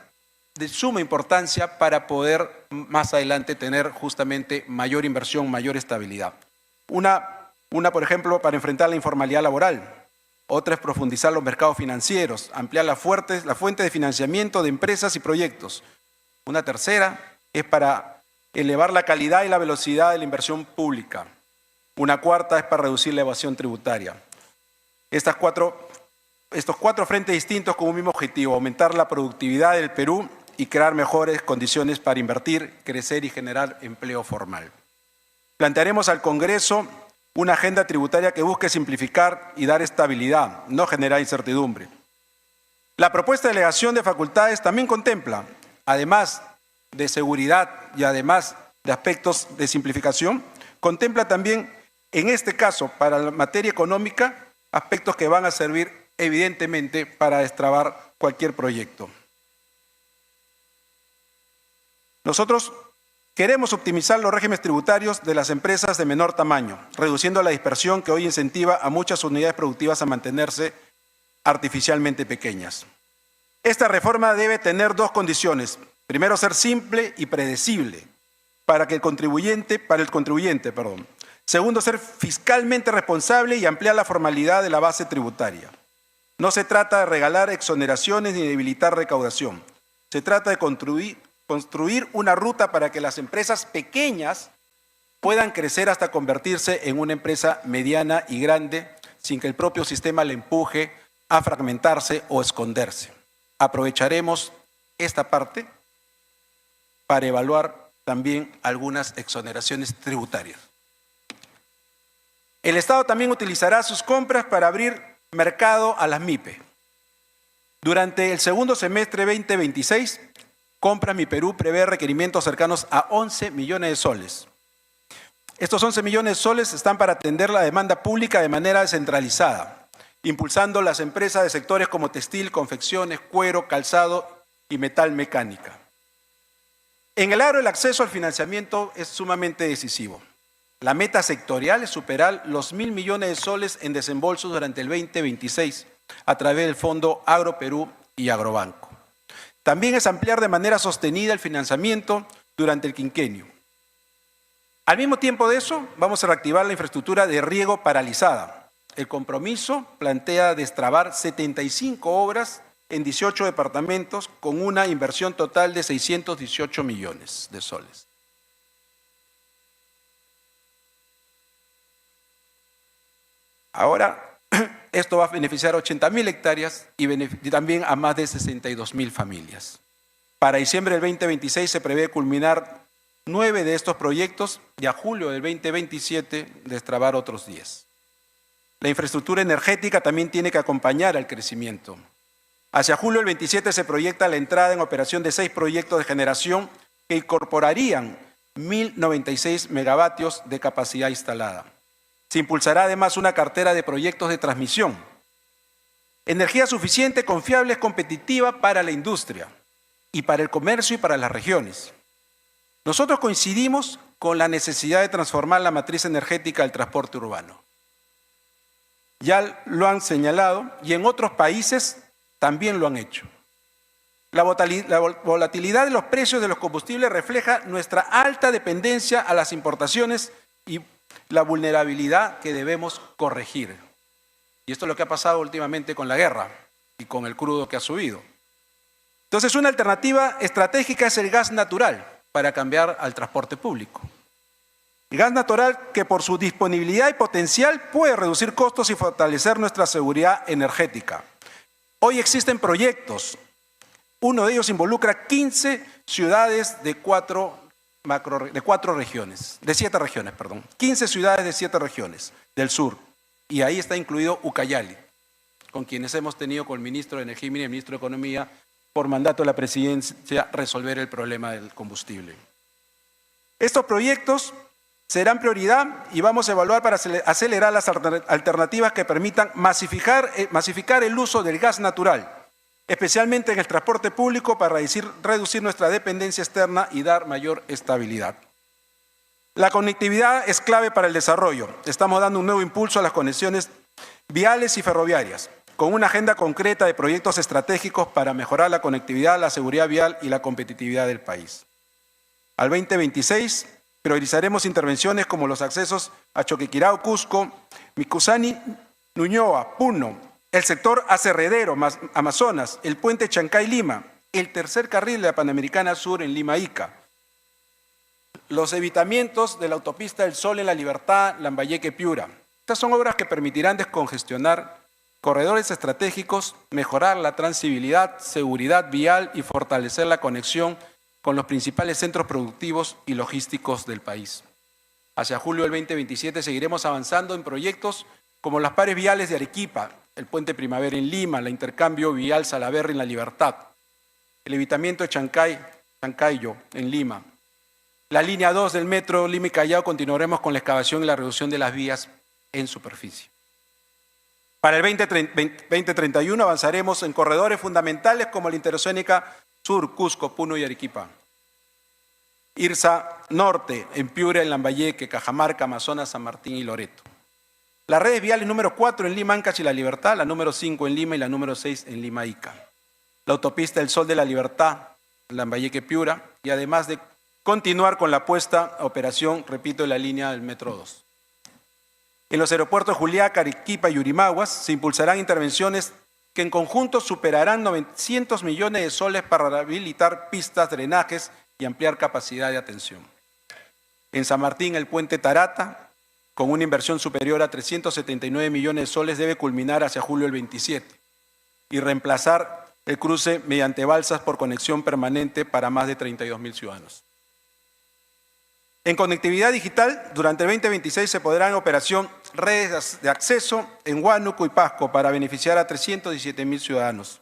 de suma importancia para poder más adelante tener justamente mayor inversión, mayor estabilidad. Una, por ejemplo, para enfrentar la informalidad laboral. Otra es profundizar los mercados financieros, ampliar la fuente de financiamiento de empresas y proyectos. Una tercera es para elevar la calidad y la velocidad de la inversión pública. Una cuarta es para reducir la evasión tributaria. Estos 4 frentes distintos con un mismo objetivo: aumentar la productividad del Perú y crear mejores condiciones para invertir, crecer y generar empleo formal. Plantearemos al Congreso una agenda tributaria que busque simplificar y dar estabilidad, no generar incertidumbre. La propuesta de delegación de facultades también contempla, además de seguridad y además de aspectos de simplificación, contempla también, en este caso, para la materia económica, aspectos que van a servir evidentemente para destrabar cualquier proyecto. Nosotros queremos optimizar los regímenes tributarios de las empresas de menor tamaño, reduciendo la dispersión que hoy incentiva a muchas unidades productivas a mantenerse artificialmente pequeñas. Esta reforma debe tener dos condiciones. Primero, ser simple y predecible para el contribuyente. Segundo, ser fiscalmente responsable y ampliar la formalidad de la base tributaria. No se trata de regalar exoneraciones ni de debilitar recaudación. Se trata de construir una ruta para que las empresas pequeñas puedan crecer hasta convertirse en una empresa mediana y grande sin que el propio sistema le empuje a fragmentarse o esconderse. Aprovecharemos esta parte para evaluar también algunas exoneraciones tributarias. El Estado también utilizará sus compras para abrir mercado a las MIPE. Durante el segundo semestre 2026, Compras Mi Perú prevé requerimientos cercanos a 11 millones de soles. Estos 11 millones de soles están para atender la demanda pública de manera descentralizada, impulsando las empresas de sectores como textil, confecciones, cuero, calzado y metal mecánica. En el agro, el acceso al financiamiento es sumamente decisivo. La meta sectorial es superar los 1.000 millones de soles en desembolsos durante el 2026 a través del Fondo Agro Perú y Agrobanco. También es ampliar de manera sostenida el financiamiento durante el quinquenio. Al mismo tiempo de eso, vamos a reactivar la infraestructura de riego paralizada. El compromiso plantea destrabar 75 obras en 18 departamentos con una inversión total de 618 millones de soles. Ahora, esto va a beneficiar a 80.000 hectáreas y también a más de 62.000 familias. Para diciembre del 2026 se prevé culminar 9 de estos proyectos y a julio del 2027 destrabar otros 10. La infraestructura energética también tiene que acompañar al crecimiento. Hacia julio del 27 se proyecta la entrada en operación de 6 proyectos de generación que incorporarían 1.096 megavatios de capacidad instalada. Se impulsará además una cartera de proyectos de transmisión. Energía suficiente, confiable, competitiva para la industria y para el comercio y para las regiones. Nosotros coincidimos con la necesidad de transformar la matriz energética del transporte urbano. Ya lo han señalado y en otros países también lo han hecho. La volatilidad de los precios de los combustibles refleja nuestra alta dependencia a las importaciones y la vulnerabilidad que debemos corregir. Y esto es lo que ha pasado últimamente con la guerra y con el crudo que ha subido. Entonces, una alternativa estratégica es el gas natural para cambiar al transporte público. El gas natural que por su disponibilidad y potencial puede reducir costos y fortalecer nuestra seguridad energética. Hoy existen proyectos. Uno de ellos involucra 15 ciudades de 7 regiones, 15 ciudades de 7 regiones del sur. Y ahí está incluido Ucayali, con quienes hemos tenido con el ministro de Energía y el ministro de Economía, por mandato de la presidencia, resolver el problema del combustible. Estos proyectos serán prioridad y vamos a evaluar para acelerar las alternativas que permitan masificar el uso del gas natural, especialmente en el transporte público para reducir nuestra dependencia externa y dar mayor estabilidad. La conectividad es clave para el desarrollo. Estamos dando un nuevo impulso a las conexiones viales y ferroviarias, con una agenda concreta de proyectos estratégicos para mejorar la conectividad, la seguridad vial y la competitividad del país. Al 2026 priorizaremos intervenciones como los accesos a Choquequirao, Cusco, Micusani, Ñuñoa, Puno, el sector aserredero, Amazonas, el puente Chancay-Lima, el tercer carril de la Panamericana Sur en Lima-Ica, los evitamientos de la autopista del Sol en La Libertad, Lambayeque-Piura. Estas son obras que permitirán descongestionar corredores estratégicos, mejorar la transibilidad, seguridad vial y fortalecer la conexión con los principales centros productivos y logísticos del país. Hacia julio del 2027 seguiremos avanzando en proyectos como las pares viales de Arequipa, el puente Primavera en Lima, el intercambio vial Salaverry en La Libertad, el evitamiento de Chancayo en Lima. La línea 2 del metro Lima y Callao continuaremos con la excavación y la reducción de las vías en superficie. Para el 2031 avanzaremos en corredores fundamentales como la interoceánica Sur, Cusco, Puno y Arequipa. IRSA Norte, en Piura, en Lambayeque, Cajamarca, Amazonas, San Martín y Loreto. Las redes viales número 4 en Lima, Ancash y La Libertad, la número 5 en Lima y la número 6 en Lima, Ica. La autopista El Sol de la Libertad, Lambayeque, Piura, y además de continuar con la puesta a operación, repito, de la línea del Metro 2. En los aeropuertos Juliaca, Arequipa y Yurimaguas se impulsarán intervenciones que en conjunto superarán 900 millones de soles para rehabilitar pistas, drenajes y ampliar capacidad de atención. En San Martín, el puente Tarata, con una inversión superior a 379 millones de soles, debe culminar hacia julio del 27 y reemplazar el cruce mediante balsas por conexión permanente para más de 32.000 ciudadanos. En conectividad digital, durante el 2026 se pondrán en operación redes de acceso en Huánuco y Pasco para beneficiar a 317.000 ciudadanos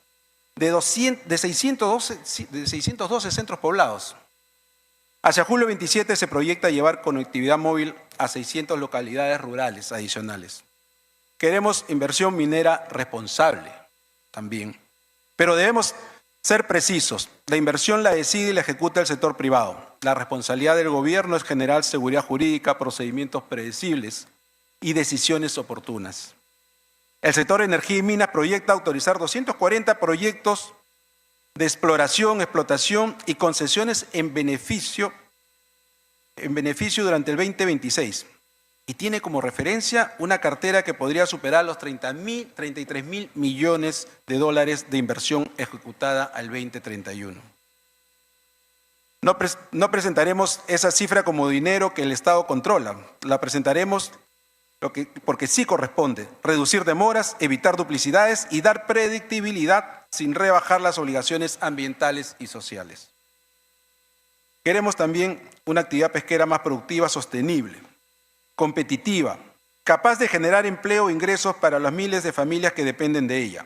de 612 centros poblados. Hacia julio 27 se proyecta llevar conectividad móvil a 600 localidades rurales adicionales. Queremos inversión minera responsable también, pero debemos ser precisos. La inversión la decide y la ejecuta el sector privado. La responsabilidad del gobierno es generar seguridad jurídica, procedimientos predecibles y decisiones oportunas. El sector de energía y minas proyecta autorizar 240 proyectos de exploración, explotación y concesiones en beneficio durante el 2026. Y tiene como referencia una cartera que podría superar los 33.000 millones de dólares de inversión ejecutada al 2031. No presentaremos esa cifra como dinero que el Estado controla. La presentaremos porque sí corresponde reducir demoras, evitar duplicidades y dar predictibilidad sin rebajar las obligaciones ambientales y sociales. Queremos también una actividad pesquera más productiva, sostenible, competitiva, capaz de generar empleo e ingresos para las miles de familias que dependen de ella.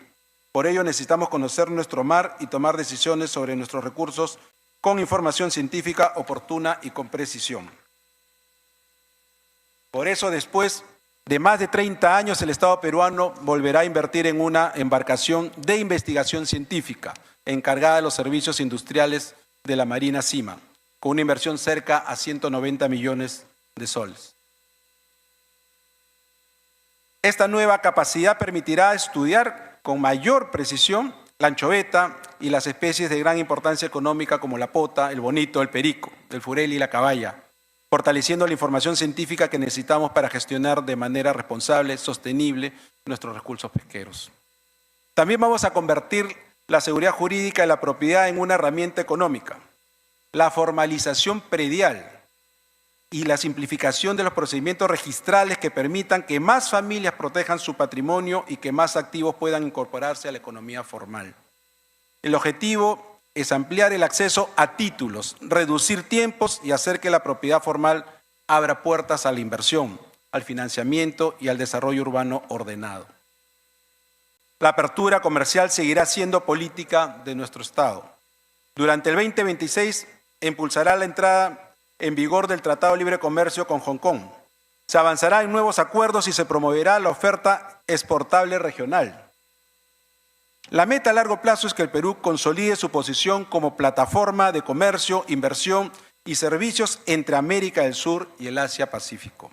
Por ello necesitamos conocer nuestro mar y tomar decisiones sobre nuestros recursos con información científica oportuna y con precisión. Por eso, después de más de 30 años, el Estado peruano volverá a invertir en una embarcación de investigación científica encargada de los servicios industriales de la Marina Cima, con una inversión cerca a 190 millones de soles. Esta nueva capacidad permitirá estudiar con mayor precisión la anchoveta y las especies de gran importancia económica como la pota, el bonito, el perico, el furel y la caballa, fortaleciendo la información científica que necesitamos para gestionar de manera responsable, sostenible nuestros recursos pesqueros. También vamos a convertir la seguridad jurídica de la propiedad en una herramienta económica. La formalización predial y la simplificación de los procedimientos registrales que permitan que más familias protejan su patrimonio y que más activos puedan incorporarse a la economía formal. El objetivo es ampliar el acceso a títulos, reducir tiempos y hacer que la propiedad formal abra puertas a la inversión, al financiamiento y al desarrollo urbano ordenado. La apertura comercial seguirá siendo política de nuestro Estado. Durante el 2026 impulsará la entrada en vigor del Tratado de Libre Comercio con Hong Kong. Se avanzará en nuevos acuerdos y se promoverá la oferta exportable regional. La meta a largo plazo es que el Perú consolide su posición como plataforma de comercio, inversión y servicios entre América del Sur y el Asia-Pacífico.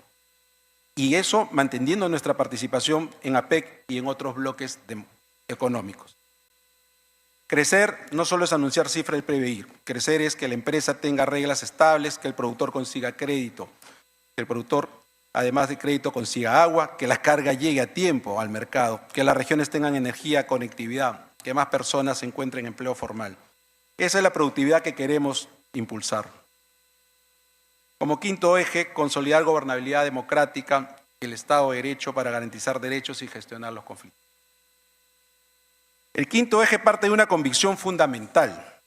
Y eso manteniendo nuestra participación en APEC y en otros bloques económicos. Crecer no solo es anunciar cifras y prever. Crecer es que la empresa tenga reglas estables, que el productor consiga crédito, que el productor, además de crédito, consiga agua, que la carga llegue a tiempo al mercado, que las regiones tengan energía, conectividad, que más personas encuentren empleo formal. Esa es la productividad que queremos impulsar. Como quinto eje, consolidar gobernabilidad democrática, el Estado de Derecho para garantizar derechos y gestionar los conflictos. El quinto eje parte de una convicción fundamental.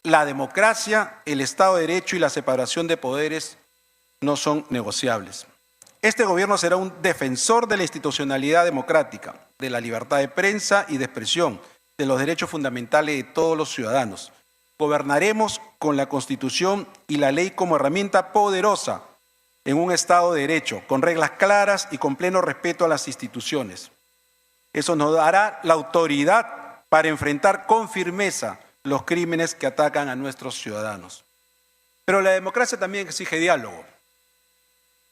La democracia, el Estado de Derecho y la separación de poderes no son negociables. Este gobierno será un defensor de la institucionalidad democrática, de la libertad de prensa y de expresión, de los derechos fundamentales de todos los ciudadanos. Gobernaremos con la Constitución y la ley como herramienta poderosa en un Estado de Derecho, con reglas claras y con pleno respeto a las instituciones. Eso nos dará la autoridad para enfrentar con firmeza los crímenes que atacan a nuestros ciudadanos. Pero la democracia también exige diálogo.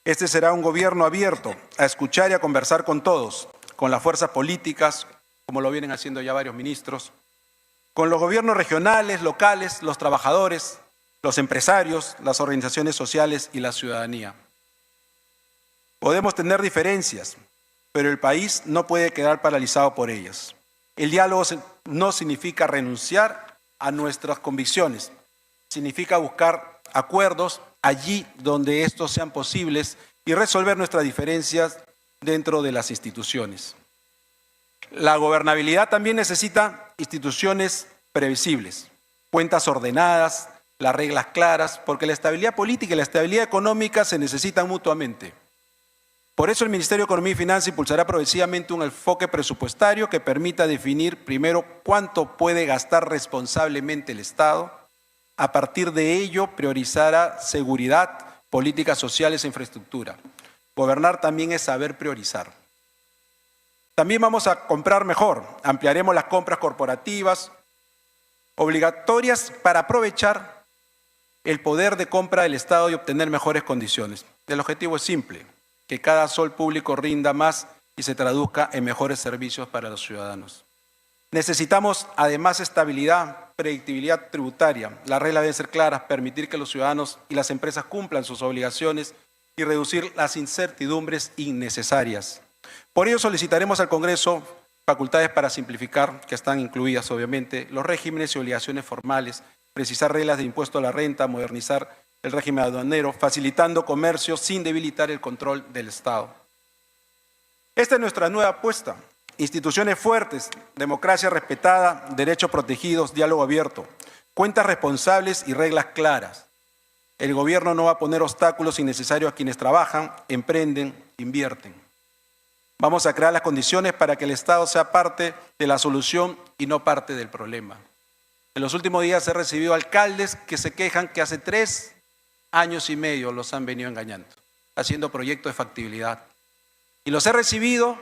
Este será un gobierno abierto a escuchar y a conversar con todos, con las fuerzas políticas, como lo vienen haciendo ya varios ministros, con los gobiernos regionales, locales, los trabajadores, los empresarios, las organizaciones sociales y la ciudadanía. Podemos tener diferencias, pero el país no puede quedar paralizado por ellas. El diálogo no significa renunciar a nuestras convicciones, significa buscar acuerdos allí donde estos sean posibles y resolver nuestras diferencias dentro de las instituciones. La gobernabilidad también necesita instituciones previsibles, cuentas ordenadas, las reglas claras, porque la estabilidad política y la estabilidad económica se necesitan mutuamente. Por eso el Ministerio de Economía y Finanzas impulsará progresivamente un enfoque presupuestario que permita definir primero cuánto puede gastar responsablemente el Estado. A partir de ello priorizará seguridad, políticas sociales e infraestructura. Gobernar también es saber priorizar. También vamos a comprar mejor. Ampliaremos las compras corporativas obligatorias para aprovechar el poder de compra del Estado y obtener mejores condiciones. El objetivo es simple, que cada sol público rinda más y se traduzca en mejores servicios para los ciudadanos. Necesitamos además estabilidad, predictibilidad tributaria. Las reglas deben ser claras, permitir que los ciudadanos y las empresas cumplan sus obligaciones y reducir las incertidumbres innecesarias. Por ello solicitaremos al Congreso facultades para simplificar, que están incluidas obviamente, los regímenes y obligaciones formales, precisar reglas de impuesto a la renta, modernizar el régimen aduanero, facilitando comercio sin debilitar el control del Estado. Esta es nuestra nueva apuesta. Instituciones fuertes, democracia respetada, derechos protegidos, diálogo abierto, cuentas responsables y reglas claras. El gobierno no va a poner obstáculos innecesarios a quienes trabajan, emprenden, invierten. Vamos a crear las condiciones para que el Estado sea parte de la solución y no parte del problema. En los últimos días he recibido alcaldes que se quejan que hace 3 años y medio los han venido engañando, haciendo proyectos de factibilidad. Y los he recibido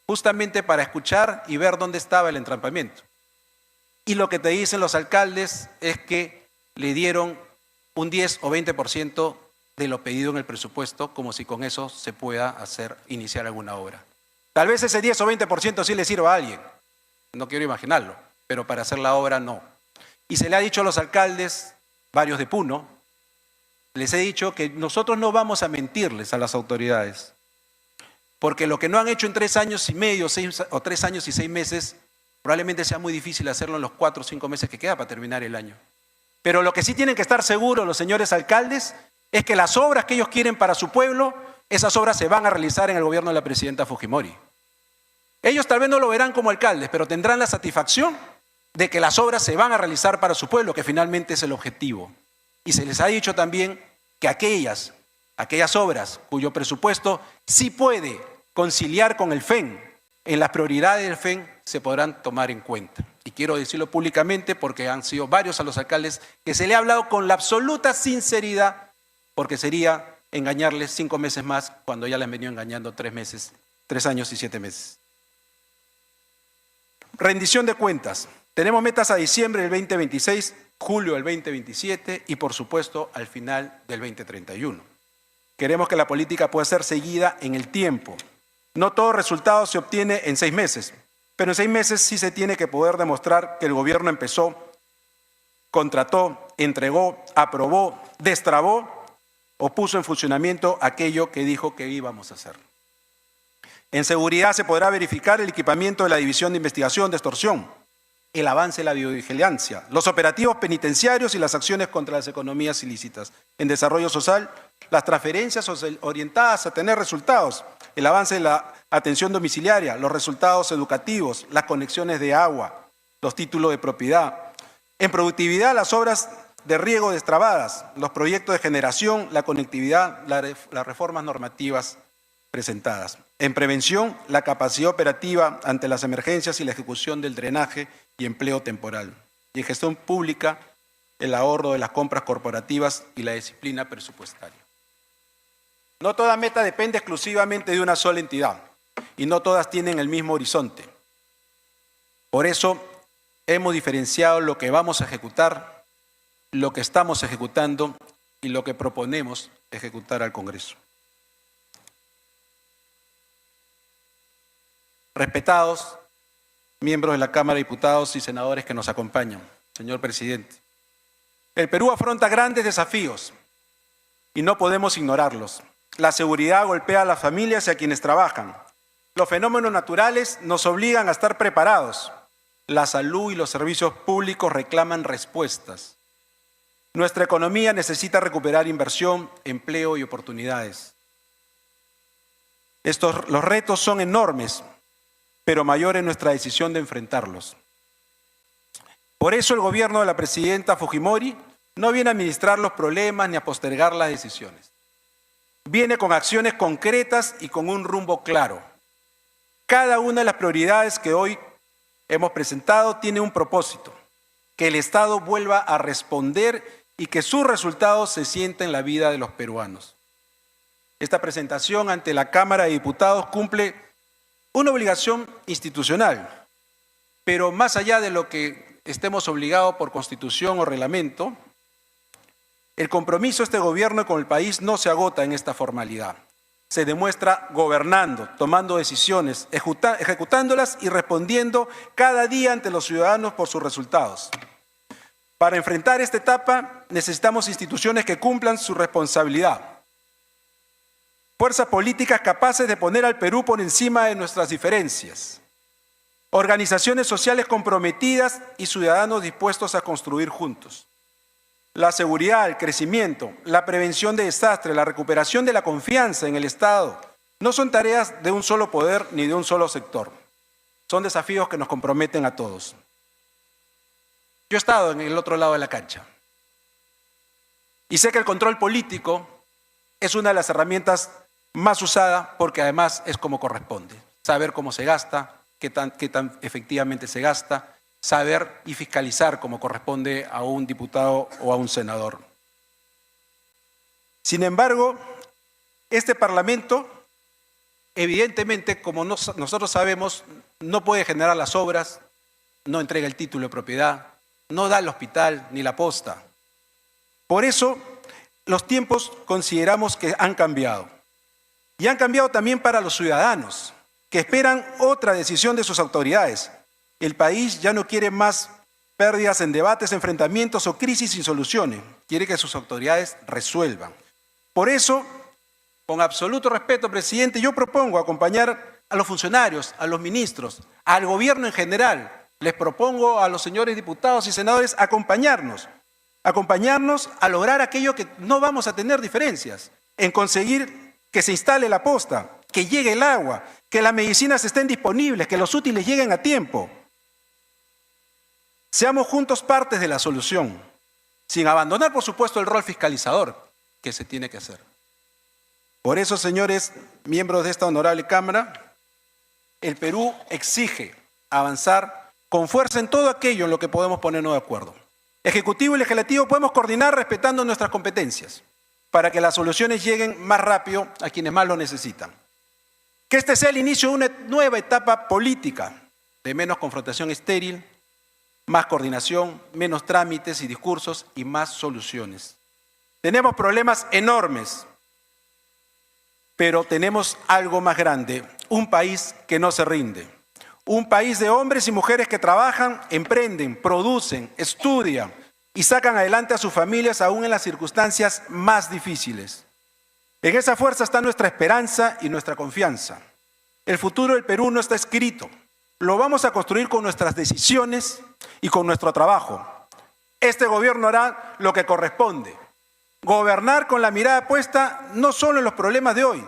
justamente para escuchar y ver dónde estaba el entrampamiento. Y lo que te dicen los alcaldes es que le dieron un 10 o 20% de lo pedido en el presupuesto, como si con eso se pueda iniciar alguna obra. Tal vez ese 10 o 20% sí le sirva a alguien, no quiero imaginarlo, pero para hacer la obra no. Y se le ha dicho a los alcaldes, varios de Puno, les he dicho que nosotros no vamos a mentirles a las autoridades, porque lo que no han hecho en 3 años y medio, 3 años y 6 meses, probablemente sea muy difícil hacerlo en los 4 o 5 meses que queda para terminar el año. Pero lo que sí tienen que estar seguros los señores alcaldes es que las obras que ellos quieren para su pueblo, esas obras se van a realizar en el gobierno de la presidenta Fujimori. Ellos tal vez no lo verán como alcaldes, pero tendrán la satisfacción de que las obras se van a realizar para su pueblo, que finalmente es el objetivo. Y se les ha dicho también que aquellas obras cuyo presupuesto sí puede conciliar con el FEN, en las prioridades del FEN se podrán tomar en cuenta. Y quiero decirlo públicamente porque han sido varios a los alcaldes que se le ha hablado con la absoluta sinceridad, porque sería engañarles 5 meses más cuando ya les han venido engañando 3 años y 7 meses. Rendición de cuentas. Tenemos metas a diciembre del 2026, julio del 2027 y por supuesto al final del 2031. Queremos que la política pueda ser seguida en el tiempo. No todo resultado se obtiene en 6 meses, pero en 6 meses sí se tiene que poder demostrar que el gobierno empezó, contrató, entregó, aprobó, destrabó o puso en funcionamiento aquello que dijo que íbamos a hacer. En seguridad se podrá verificar el equipamiento de la División de Investigación de Extorsión, el avance de la biovigilancia, los operativos penitenciarios y las acciones contra las economías ilícitas. En desarrollo social, las transferencias orientadas a tener resultados, el avance de la atención domiciliaria, los resultados educativos, las conexiones de agua, los títulos de propiedad. En productividad, las obras de riego destrabadas, los proyectos de generación, la conectividad, las reformas normativas presentadas. En prevención, la capacidad operativa ante las emergencias y la ejecución del drenaje y empleo temporal. Y en gestión pública, el ahorro de las compras corporativas y la disciplina presupuestaria. No toda meta depende exclusivamente de una sola entidad y no todas tienen el mismo horizonte. Por eso hemos diferenciado lo que vamos a ejecutar lo que estamos ejecutando y lo que proponemos ejecutar al Congreso. Respetados miembros de la Cámara de Diputados y senadores que nos acompañan, señor presidente, el Perú afronta grandes desafíos y no podemos ignorarlos. La seguridad golpea a las familias y a quienes trabajan. Los fenómenos naturales nos obligan a estar preparados. La salud y los servicios públicos reclaman respuestas. Nuestra economía necesita recuperar inversión, empleo y oportunidades. Los retos son enormes, pero mayor es nuestra decisión de enfrentarlos. Por eso el gobierno de la presidenta Fujimori no viene a administrar los problemas ni a postergar las decisiones. Viene con acciones concretas y con un rumbo claro. Cada una de las prioridades que hoy hemos presentado tiene un propósito: que el Estado vuelva a responder y que sus resultados se sientan en la vida de los peruanos. Esta presentación ante la Cámara de Diputados cumple una obligación institucional, pero más allá de lo que estemos obligados por Constitución o reglamento, el compromiso de este gobierno con el país no se agota en esta formalidad. Se demuestra gobernando, tomando decisiones, ejecutándolas y respondiendo cada día ante los ciudadanos por sus resultados. Para enfrentar esta etapa necesitamos instituciones que cumplan su responsabilidad. Fuerzas políticas capaces de poner al Perú por encima de nuestras diferencias. Organizaciones sociales comprometidas y ciudadanos dispuestos a construir juntos. La seguridad, el crecimiento, la prevención de desastres, la recuperación de la confianza en el Estado no son tareas de un solo poder ni de un solo sector. Son desafíos que nos comprometen a todos. Yo he estado en el otro lado de la cancha y sé que el control político es una de las herramientas más usadas porque además es como corresponde. Saber cómo se gasta, qué tan efectivamente se gasta, saber y fiscalizar como corresponde a un diputado o a un senador. Sin embargo, este Parlamento, evidentemente, como nosotros sabemos, no puede generar las obras, no entrega el título de propiedad, no da el hospital ni la posta. Por eso, los tiempos consideramos que han cambiado. Y han cambiado también para los ciudadanos, que esperan otra decisión de sus autoridades. El país ya no quiere más pérdidas en debates, enfrentamientos o crisis sin soluciones. Quiere que sus autoridades resuelvan. Por eso, con absoluto respeto, presidente, yo propongo acompañar a los funcionarios, a los ministros, al gobierno en general. Les propongo a los señores diputados y senadores acompañarnos a lograr aquello que no vamos a tener diferencias, en conseguir que se instale la posta, que llegue el agua, que las medicinas estén disponibles, que los útiles lleguen a tiempo. Seamos juntos partes de la solución, sin abandonar, por supuesto, el rol fiscalizador que se tiene que hacer. Por eso, señores miembros de esta honorable Cámara, el Perú exige avanzar con fuerza en todo aquello en lo que podemos ponernos de acuerdo. Ejecutivo y legislativo podemos coordinar respetando nuestras competencias para que las soluciones lleguen más rápido a quienes más lo necesitan. Que este sea el inicio de una nueva etapa política, de menos confrontación estéril, más coordinación, menos trámites y discursos y más soluciones. Tenemos problemas enormes, pero tenemos algo más grande, un país que no se rinde. Un país de hombres y mujeres que trabajan, emprenden, producen, estudian y sacan adelante a sus familias aún en las circunstancias más difíciles. En esa fuerza está nuestra esperanza y nuestra confianza. El futuro del Perú no está escrito. Lo vamos a construir con nuestras decisiones y con nuestro trabajo. Este gobierno hará lo que corresponde. Gobernar con la mirada puesta no solo en los problemas de hoy,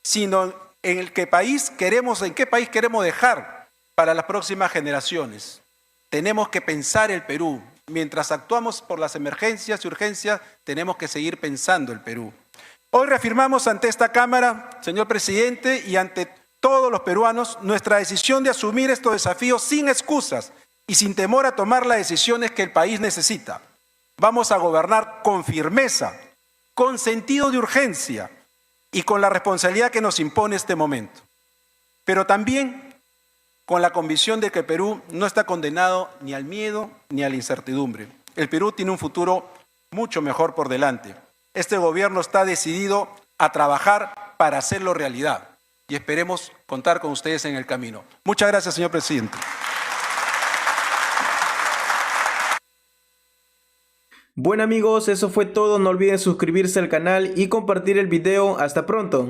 sino en qué país queremos dejar para las próximas generaciones. Tenemos que pensar el Perú. Mientras actuamos por las emergencias y urgencias, tenemos que seguir pensando el Perú. Hoy reafirmamos ante esta Cámara, señor presidente, y ante todos los peruanos, nuestra decisión de asumir estos desafíos sin excusas y sin temor a tomar las decisiones que el país necesita. Vamos a gobernar con firmeza, con sentido de urgencia y con la responsabilidad que nos impone este momento. Pero también con la convicción de que el Perú no está condenado ni al miedo ni a la incertidumbre. El Perú tiene un futuro mucho mejor por delante. Este gobierno está decidido a trabajar para hacerlo realidad y esperemos contar con ustedes en el camino. Muchas gracias, señor presidente. Bueno amigos, eso fue todo. No olviden suscribirse al canal y compartir el video. Hasta pronto.